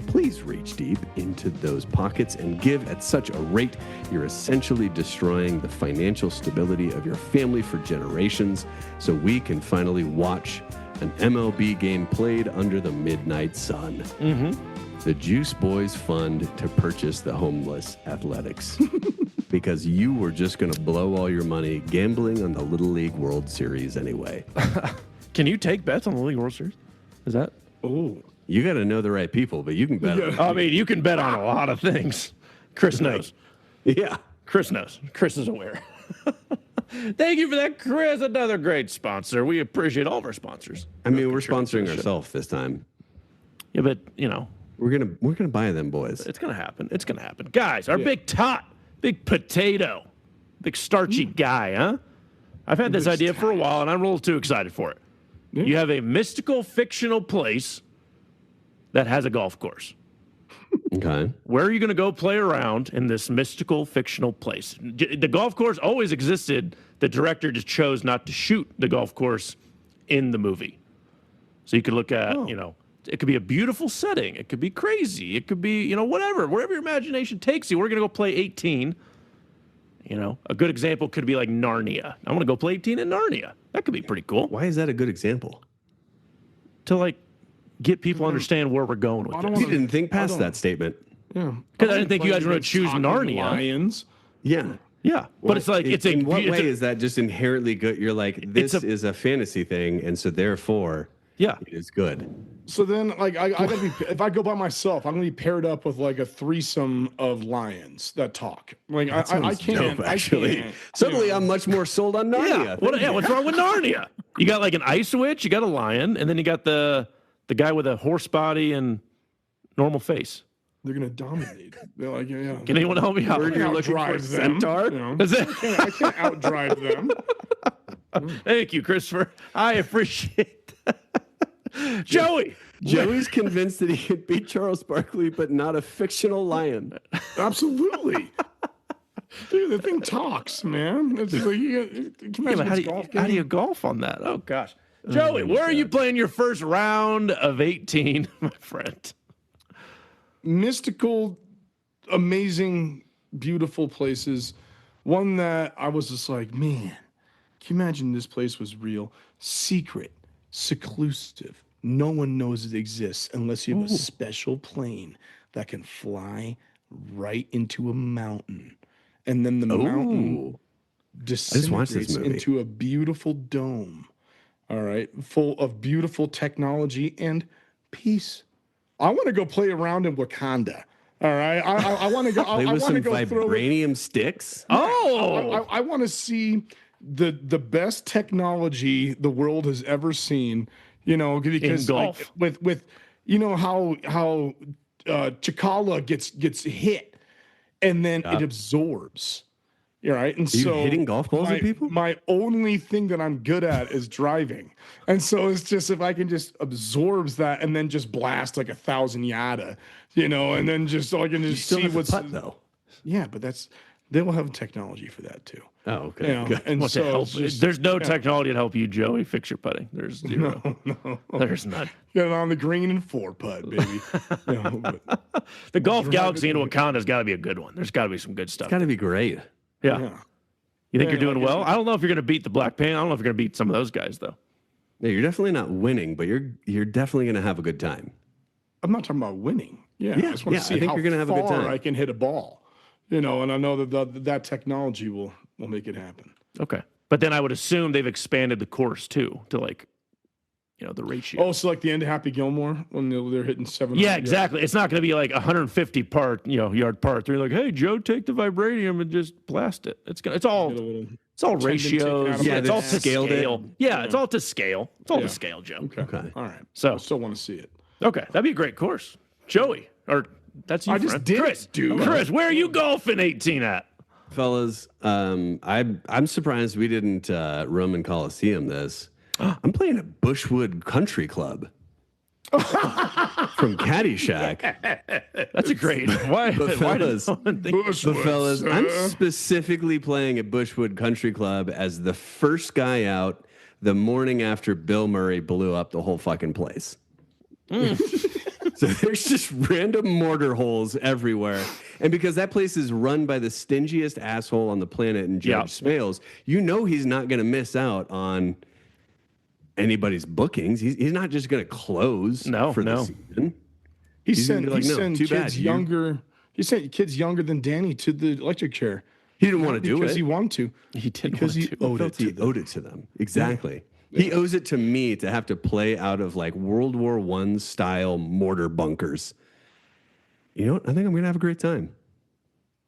please reach deep into those pockets and give at such a rate you're essentially destroying the financial stability of your family for generations so we can finally watch an MLB game played under the midnight sun. The Juice Boys Fund to purchase the homeless athletics. Because you were just going to blow all your money gambling on the Little League World Series anyway. Can you take bets on the Little League World Series? Is that? Oh. You got to know the right people, but you can bet on I mean, you can bet on a lot of things. Chris knows. Yeah. Chris knows. Chris is aware. Thank you for that, Chris. Another great sponsor. We appreciate all of our sponsors. I mean, we're sponsoring ourselves this time. Yeah, but, you know. We're gonna buy them, boys. It's going to happen. It's going to happen. Guys, our big tot, big potato, big starchy guy, huh? I've had this idea for a while, and I'm a little too excited for it. Yeah. You have a mystical, fictional place that has a golf course. Okay. Where are you going to go play around in this mystical, fictional place? The golf course always existed. The director just chose not to shoot the golf course in the movie. So you could look at, you know, it could be a beautiful setting. It could be crazy. It could be, you know, whatever. Wherever your imagination takes you. We're going to go play 18. You know, a good example could be like Narnia. I want to go play 18 in Narnia. That could be pretty cool. Why is that a good example? To, like, get people to understand where we're going with this. You didn't think past that statement. Yeah. Because I didn't think you guys were going to choose Narnia. Lions. Yeah. Yeah. But it's like, in what way is that just inherently good? You're like, this is a fantasy thing, and so therefore, it is good. So then, like, I gotta be, if I go by myself, I'm gonna be paired up with like a threesome of lions that talk. Like, I can't. Dope, actually, suddenly I'm much more sold on Narnia. What's wrong with Narnia? You got like an ice witch, you got a lion, and then you got the guy with a horse body and normal face. They're gonna dominate. They're like, yeah. Can anyone help me out? Word you're looking for, Outdrive them, centaur? you know. Is it? I can't outdrive them. Thank you, Christopher. I appreciate that. Joey. Joey's convinced that he can beat Charles Barkley, but not a fictional lion. Absolutely. Dude, the thing talks, man. It's like you can Yeah, but imagine how do you golf on that? Oh, gosh. Joey, where are you playing your first round of 18, my friend? mystical, amazing, beautiful places. One that I was just like, man, can you imagine this place was real? Secret, seclusive. No one knows it exists unless you have a special plane that can fly right into a mountain. And then the mountain disintegrates into a beautiful dome. All right, full of beautiful technology and peace. I want to go play around in Wakanda. All right, I want to go. Play with some vibranium sticks. Oh, I want to see the best technology the world has ever seen. You know, because golf. with you know how T'Challa gets hit and then it absorbs. Yeah, right. And so hitting golf balls at people? My only thing that I'm good at is driving. And so it's just if I can just absorbs that and then just blast like 1,000 yada, you know, and then just so I can just see what's putt, though. Yeah, but they will have technology for that too. Oh, okay. You know? And so there's no technology to help you, Joey, fix your putting. There's zero. No. There's none. Get it on the green and 4-putt, baby. You know, the Golf Galaxy in Wakanda's got to be a good one. There's got to be some good stuff. It's got to be great. Yeah. You think you're doing well? I don't know if you're going to beat the Black Pan. I don't know if you're going to beat some of those guys, though. Yeah, you're definitely not winning, but you're definitely going to have a good time. I'm not talking about winning. I just want to see how you're gonna have a good time. I can hit a ball. You know, and I know that that technology will make it happen. Okay. But then I would assume they've expanded the course, too, to like, you know, the ratio. Oh, so like the end of Happy Gilmore when they're hitting 700. Yeah, exactly. It's not going to be like 150 yard par 3. Like, hey, Joe, take the vibranium and just blast it. It's all ratios. Yeah, it's all to scaled scale. Yeah, it's all to scale. It's all to scale, Joe. Okay. All right. So I still want to see it. Okay, that'd be a great course. Joey, or that's you, I just did, Chris, dude. Chris, where are you golfing 18 at? Fellas, I'm surprised we didn't Roman Coliseum this. I'm playing at Bushwood Country Club from Caddyshack. That's a great. Why? Fellas, Bushwood, I'm specifically playing at Bushwood Country Club as the first guy out the morning after Bill Murray blew up the whole fucking place. So there's just random mortar holes everywhere. And because that place is run by the stingiest asshole on the planet in Judge Smales, you know he's not going to miss out on anybody's bookings. He's not just going to close for the season. He sent kids younger. He sent kids younger than Danny to the electric chair. He didn't want to do it because he wanted to. He did because he owed it to them. Exactly. Yeah. He owes it to me to have to play out of like World War I style mortar bunkers. You know what? I think I'm going to have a great time.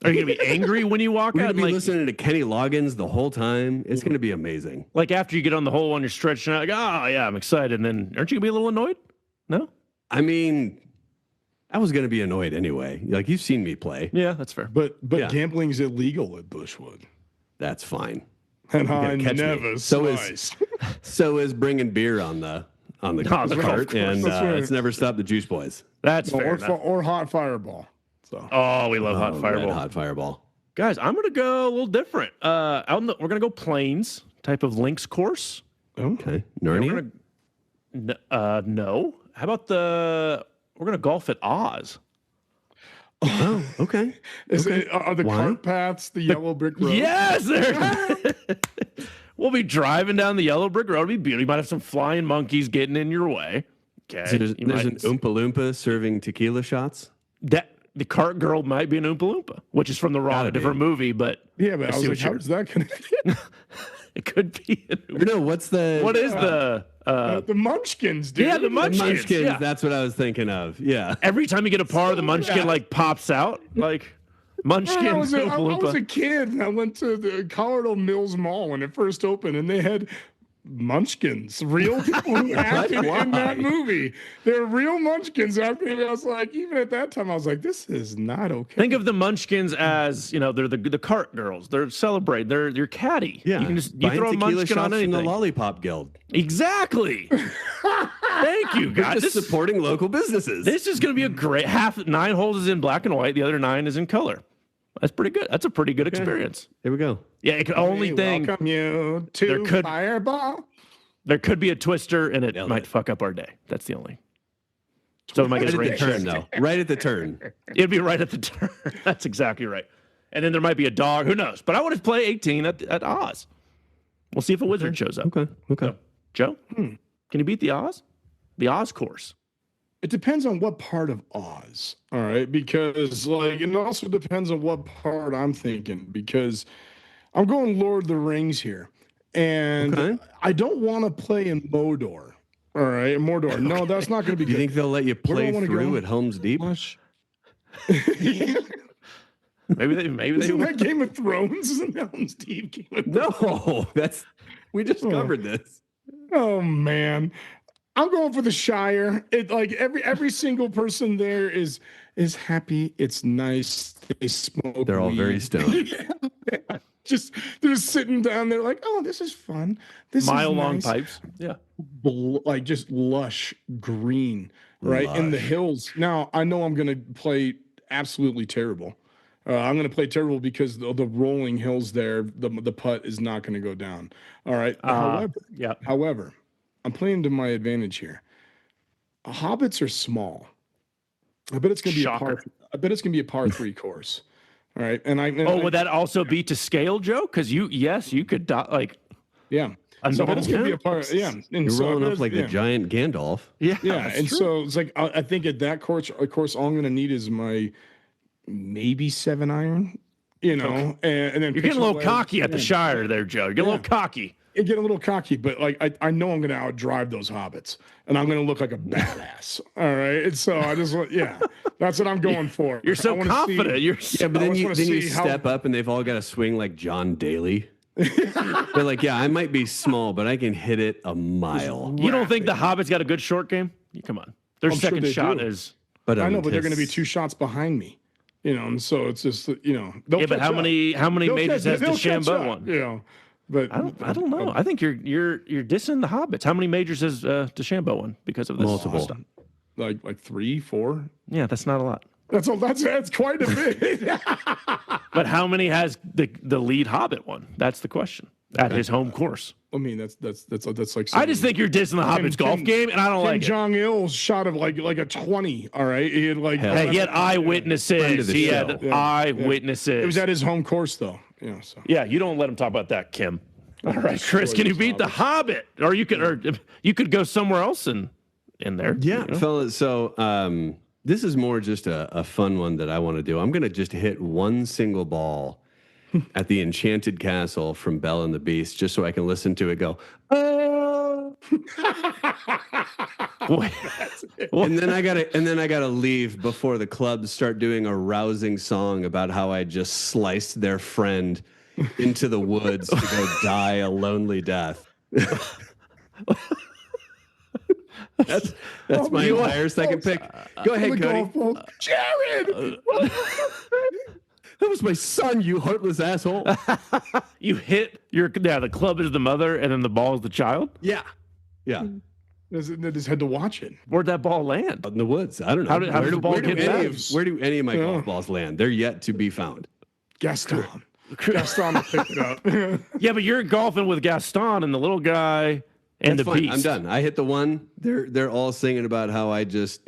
Are you going to be angry when you walk We're out? We're going to be listening to Kenny Loggins the whole time. It's going to be amazing. Like after you get on the hole and you're stretching out, like, oh, yeah, I'm excited. And then aren't you going to be a little annoyed? No? I mean, I was going to be annoyed anyway. Like, you've seen me play. Yeah, that's fair. But gambling is illegal at Bushwood. That's fine. And I never So is bringing beer on the cart, and it's never stopped the Juice Boys. That's fair. Or hot fireball. So. Oh, we love hot fireball. Hot fireball. Guys, I'm gonna go a little different. We're gonna go plains type of links course. Okay, Narnia. No. How about we're gonna golf at Oz. Oh, okay. Are the cart paths the yellow brick road? Yes, we'll be driving down the yellow brick road. It'll be beautiful. You might have some flying monkeys getting in your way. Okay. So there's an Oompa Loompa serving tequila shots. The cart girl might be an Oompa Loompa, which is from a different movie, but yeah, but I was like, how's that going to fit? It could be. What is the Munchkins, dude? Yeah, the Munchkins. Yeah. That's what I was thinking of. Yeah. Every time you get a par, the Munchkin like pops out. Like Munchkins. I was a kid and I went to the Colorado Mills Mall when it first opened, and they had munchkins, real people who acted in that movie. They're real munchkins acting. I was like, even at that time, I was like, this is not okay. Think of the munchkins as, they're the cart girls. They're celebrate. They're your caddy. Yeah. You can you throw a munchkin on anything. From the Lollipop Guild. Exactly. Thank you, guys. Just supporting local businesses. This is going to be a great 9 holes is in black and white. The other 9 is in color. That's pretty good. That's a pretty good experience. Here we go. Yeah, only thing. Welcome you to Fireball. There could be a twister, and it might fuck up our day. That's the only. So it might get right at the turn, though. Right at the turn. It'd be right at the turn. That's exactly right. And then there might be a dog. Who knows? But I want to play 18 at Oz. We'll see if a wizard shows up. Okay. So, Joe, can you beat the Oz? The Oz course. It depends on what part of Oz, all right? Because, it also depends on what part I'm thinking, because I'm going Lord of the Rings here. And I don't want to play in Mordor, all right? Mordor. No, that's not going to be good. You think they'll let you play through at Helm's Deep? Maybe they Isn't that Game of Thrones? Isn't Helm's Deep Game of Thrones? No, we just covered this. Oh, man. I'm going for the Shire. It every single person there is happy. It's nice. They smoke. They're all weed. very stoned. they're just sitting down there like, oh, this is fun. This mile-long nice. pipes. Yeah, just lush green, right in the hills. Now I know I'm going to play absolutely terrible. I'm going to play terrible because the rolling hills there, the putt is not going to go down. All right. However. I'm playing to my advantage here. Hobbits are small. I bet it's going to be a par 3 course. All right, would that also be to scale, Joe? Because you could yeah. So it's going to be a par. Yeah, and you're rolling up like the giant Gandalf. Yeah. And true. So it's like I think at that course, all I'm going to need is my maybe 7-iron. And then you're getting a little cocky at the Shire there, Joe. You're getting a little cocky. It get a little cocky, but I know I'm going to outdrive those hobbits, and I'm going to look like a badass. All right, and so I just that's what I'm going for. You're so confident. But then you step up, and they've all got to swing like John Daly. They're like, yeah, I might be small, but I can hit it a mile. You don't think the hobbits got a good short game? Come on, their second shot is. But I know, but they're going to be 2 shots behind me. And so it's just but how many majors has DeChambeau won? But I don't know. I think you're dissing the hobbits. How many majors has DeChambeau won because of this? Multiple. Stuff? Like 3, 4. Yeah, that's not a lot. That's quite a bit. But how many has the lead hobbit won? That's the question. At his home course. I mean, that's like. I just think you're dissing the hobbits golf game, and I don't like it. Jong-il's shot of like a 20. All right, he had he had eyewitnesses. He had eyewitnesses. It was at his home course, though. Yeah, you don't let him talk about that, Kim. All right, Chris, can you beat the Hobbit? Or you could go somewhere else in there. Yeah, fellas. So this is more just a fun one that I want to do. I'm going to just hit one single ball at the Enchanted Castle from Belle and the Beast, just so I can listen to it go. Oh. and then I gotta leave before the clubs start doing a rousing song about how I just sliced their friend into the woods to go die a lonely death. That's my entire second pick. Go ahead, Cody. Jared. That was my son, you heartless asshole. You hit the club is the mother, and then the ball is the child. Yeah. I just had to watch it. Where'd that ball land? In the woods. I don't know. How did the ball get back? Where do any of my golf balls land? They're yet to be found. Gaston will pick it up. Yeah, but you're golfing with Gaston and the little guy and the beast. I'm done. I hit the one. They're all singing about how I just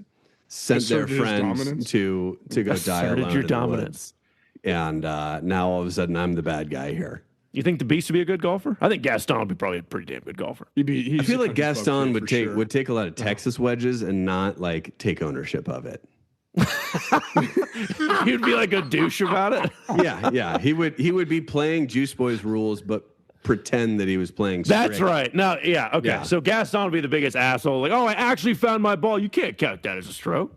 sent their friends to go die alone your in dominance. The woods. And now all of a sudden I'm the bad guy here. You think the Beast would be a good golfer? I think Gaston would be probably a pretty damn good golfer. I feel like Gaston would take a lot of Texas wedges and not like take ownership of it. He'd be like a douche about it. Yeah. He would be playing Juice Boys rules, but pretend that he was playing straight. That's right. No, okay. Yeah. So Gaston would be the biggest asshole. Like, oh, I actually found my ball. You can't count that as a stroke.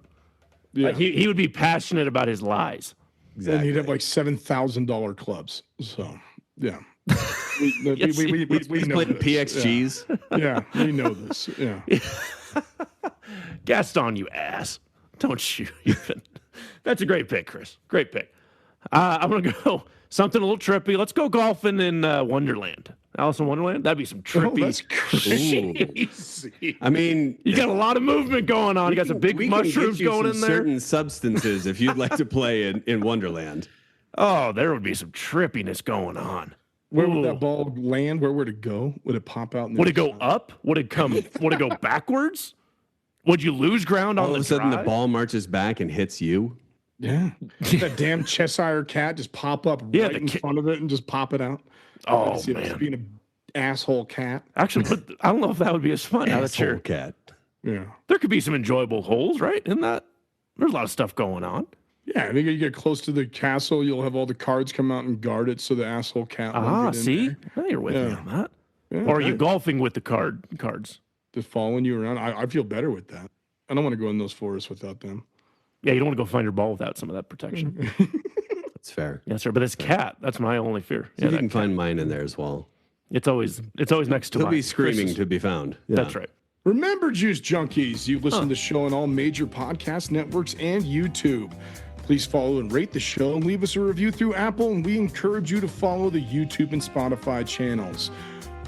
Yeah. Like, he would be passionate about his lies. Exactly. And he'd have like $7,000 clubs. So, yeah. Yes, we He's know playing this. PXGs. Yeah, we know this. Yeah. Gaston, you ass. Don't you even. That's a great pick, Chris. Great pick. I'm going to go something a little trippy. Let's go golfing in Wonderland. Alice in Wonderland? That'd be some trippy. Oh, that's crazy. I mean, You got a lot of movement going on. You got some big we mushrooms can get you going some in there. certain substances if you'd like to play in Wonderland. Oh, there would be some trippiness going on. Where would Ooh. that ball land? Where would it go? Would it pop out? Would it go up? Would it come? Would it go backwards? Would you lose ground on All the of a sudden, drive? the ball marches back and hits you. Yeah. That damn Cheshire cat just pop up Yeah, right in front of it and just pop it out. Oh, See it man. just being an asshole cat. Actually, but I don't know if that would be as fun. Now that Asshole you're, cat. Yeah. there could be some enjoyable holes, right? In that, there's a lot of stuff going on. Yeah, I think you get close to the castle, you'll have all the cards come out and guard it so the asshole cat won't get in See, there. now you're with me Yeah. on that. Yeah, Or are you right. golfing with the cards? Just following you around. I feel better with that. I don't want to go in those forests without them. Yeah, you don't want to go find your ball without some of that protection. That's fair. Yes, sir. But this cat, that's my only fear. So Yeah, you can that, find mine in there as well. it's always next to He'll mine. be screaming Chris's- to be found. Yeah. That's right. Remember, Juice Junkies, you listen to the show on all major podcast networks and YouTube. Please follow and rate the show and leave us a review through Apple, and we encourage you to follow the YouTube and Spotify channels.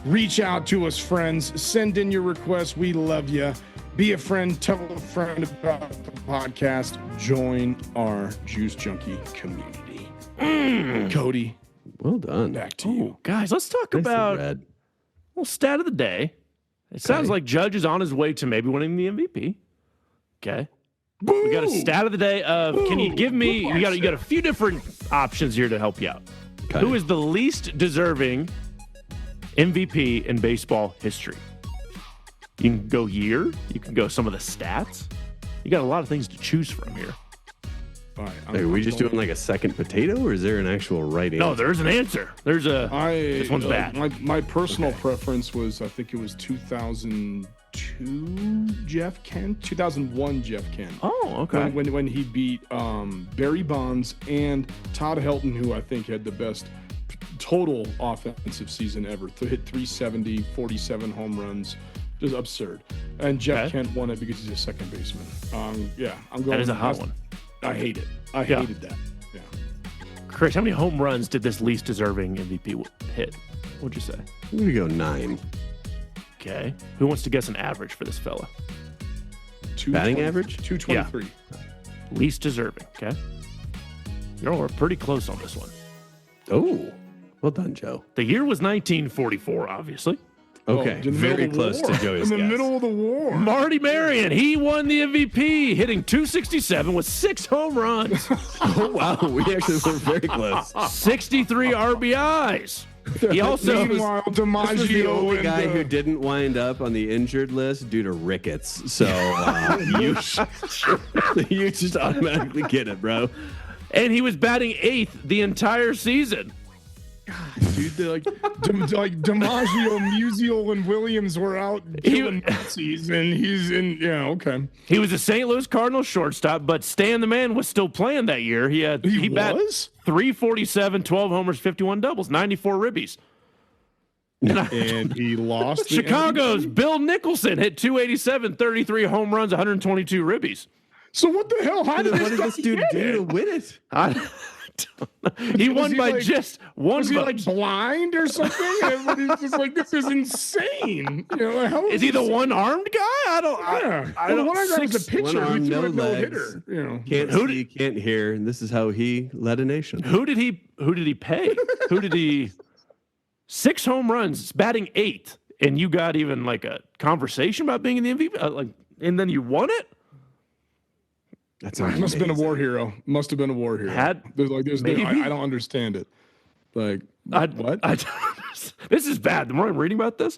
Reach out to us, friends. Send in your requests. We love you. Be a friend. Tell a friend about the podcast. Join our Juice Junkie community. Cody, Well done. back to you. Oh, guys, let's talk Nicely about read. well, stat of the day. It sounds like Judge is on his way to maybe winning the MVP. Okay. We got a stat of the day of can you give me you got a few different options here to help you out. Okay. Who is the least deserving MVP in baseball history? You can go year, you can go some of the stats. You got a lot of things to choose from here. All right, Hey, are we just doing like a second potato, or is there an actual right answer? No, there's an answer. There's a this one's bad. My personal preference was, I think it was 2002 Jeff Kent, 2001 Jeff Kent. Oh, okay. When he beat Barry Bonds and Todd Helton, who I think had the best total offensive season ever. Hit 370, 47 home runs. Just absurd. And Jeff Kent won it because he's a second baseman. Yeah, I'm going. That is a hot one. I hate it. I Yeah. hated that. Yeah. Chris, how many home runs did this least deserving MVP hit? What'd you say? I'm gonna go 9. Okay. Who wants to guess an average for this fella? Batting average? 223. Least deserving. Okay. You're pretty close on this one. Oh, well done, Joe. The year was 1944, obviously. Okay, in the middle very of the close war. to Joey's In the guess. middle of the war. Marty Marion, he won the MVP, hitting 267 with 6 home runs, Oh wow, we actually were very close. 63 RBIs. He also Meanwhile, This was the DiMaggio only and, guy who didn't wind up on the injured list due to rickets. So you just automatically get it, bro. and he was batting 8th the entire season. dude, like DiMaggio, Musial, and Williams were out killing Nazis, and he's in. Yeah, okay. He was a St. Louis Cardinals shortstop, but Stan the Man was still playing that year. He bat was? 347, 12 homers, 51 doubles, 94 ribbies. And he lost. the Chicago's MVP. Bill Nicholson hit 287, 33 home runs, 122 ribbies. So what the hell? How did What did this dude do to win it? He Was won he by like- just one Was he vote. like blind or something? Everybody's just like, this is insane. You know, how Is he the one-armed guy? I don't. Yeah. I Well, don't. one guy was a pitcher. One arm, He threw no a no legs. hitter. You know. Can't Who see, can't hear, and this is how he led a nation. Who did he pay? Who did he? 6 home runs, batting 8th, and you got even like a conversation about being in the MVP, and then you won it. That's Must have been a war hero. Must have been a war hero. Maybe. I don't understand it. Like what? This is bad. The more I'm reading about this,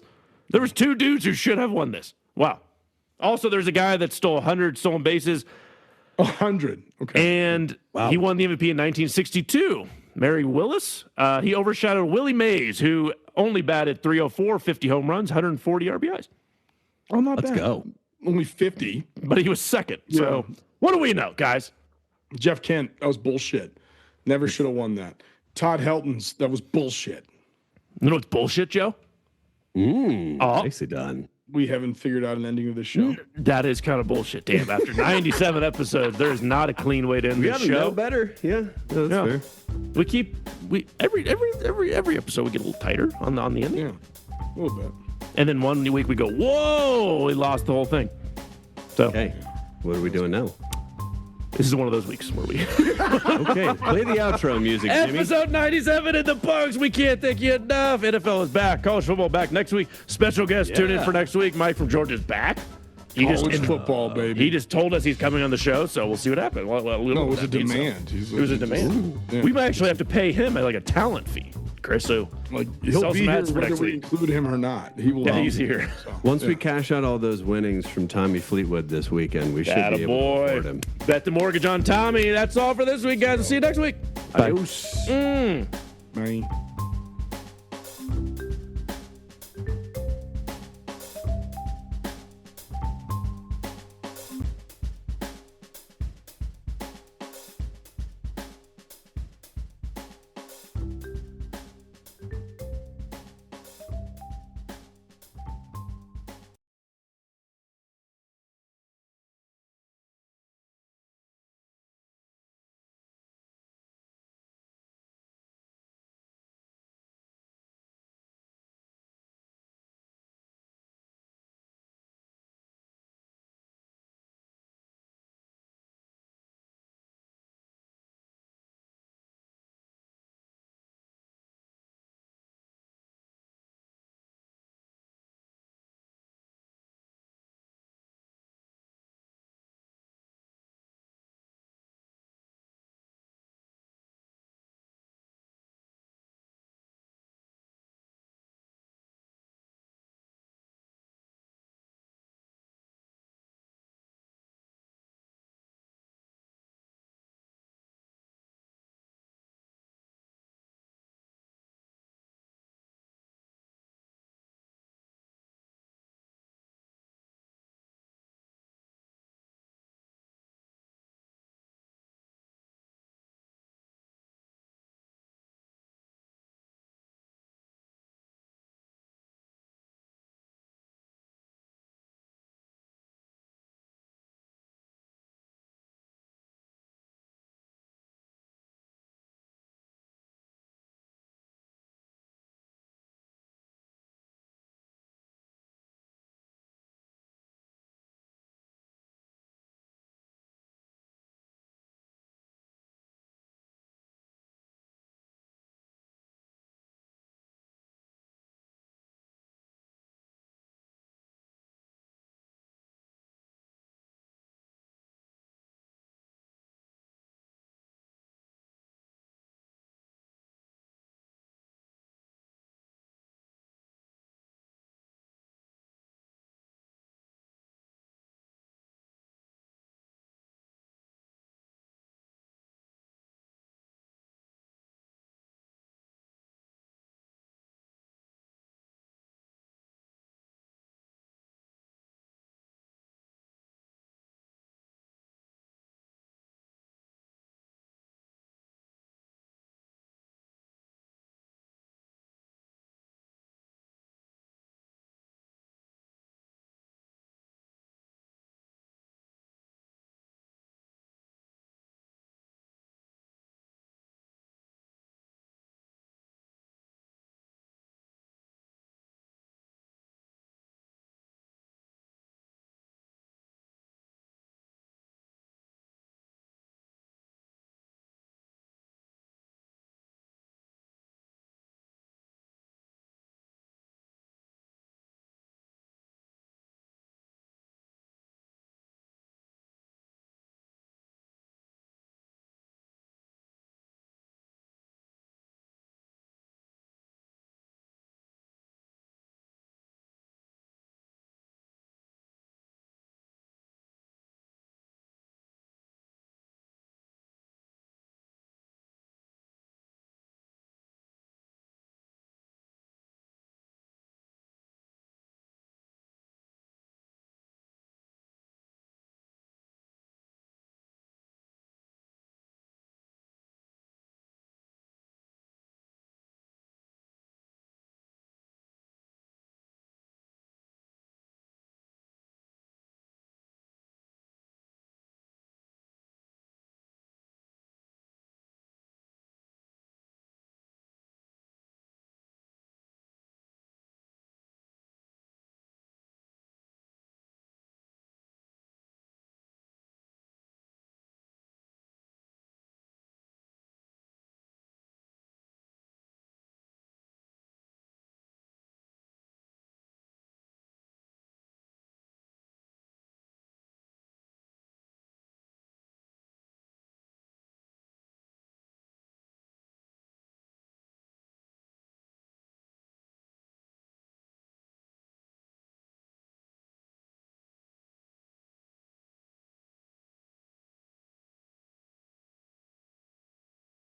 there was 2 dudes who should have won this. Wow. Also, there's a guy that stole 100 stolen bases, 100. Okay. and he won the MVP in 1962. Mary Willis, he overshadowed Willie Mays, who only batted 304, 50 home runs, 140 RBIs. Oh, not Let's bad. go. Only 50. But he was second. So what do we know, guys? Jeff Kent, that was bullshit. Never should have won that. Todd Helton's, that was bullshit. You know what's bullshit, Joe? Nicely done. We haven't figured out an ending of this show. That is kind of bullshit. Damn, after 97 episodes, there's not a clean way to end We the gotta show. know better. Yeah, no, that's fair. We every episode we get a little tighter on the ending. Yeah, a little bit. And then one week we go, whoa, we lost the whole thing. So Okay, what are we doing now? this is one of those weeks where we Okay, play the outro music, Jimmy. Episode 97 in the books. We can't thank you enough. NFL is back. College football back next week. Special guest tune in for next week. Mike from Georgia's back. College football, baby. He just told us he's coming on the show, so we'll see what happens. No, it was a demand. It was a demand. Yeah. We might actually have to pay him like a talent fee, Chris. So Like sell he'll be some here ads for whether next we week. include him or not. He will. Yeah, he's here. Once we cash out all those winnings from Tommy Fleetwood this weekend, we should be able to afford him. Bet the mortgage on Tommy. That's all for this week, guys. We'll see you next week. Adios. Bye.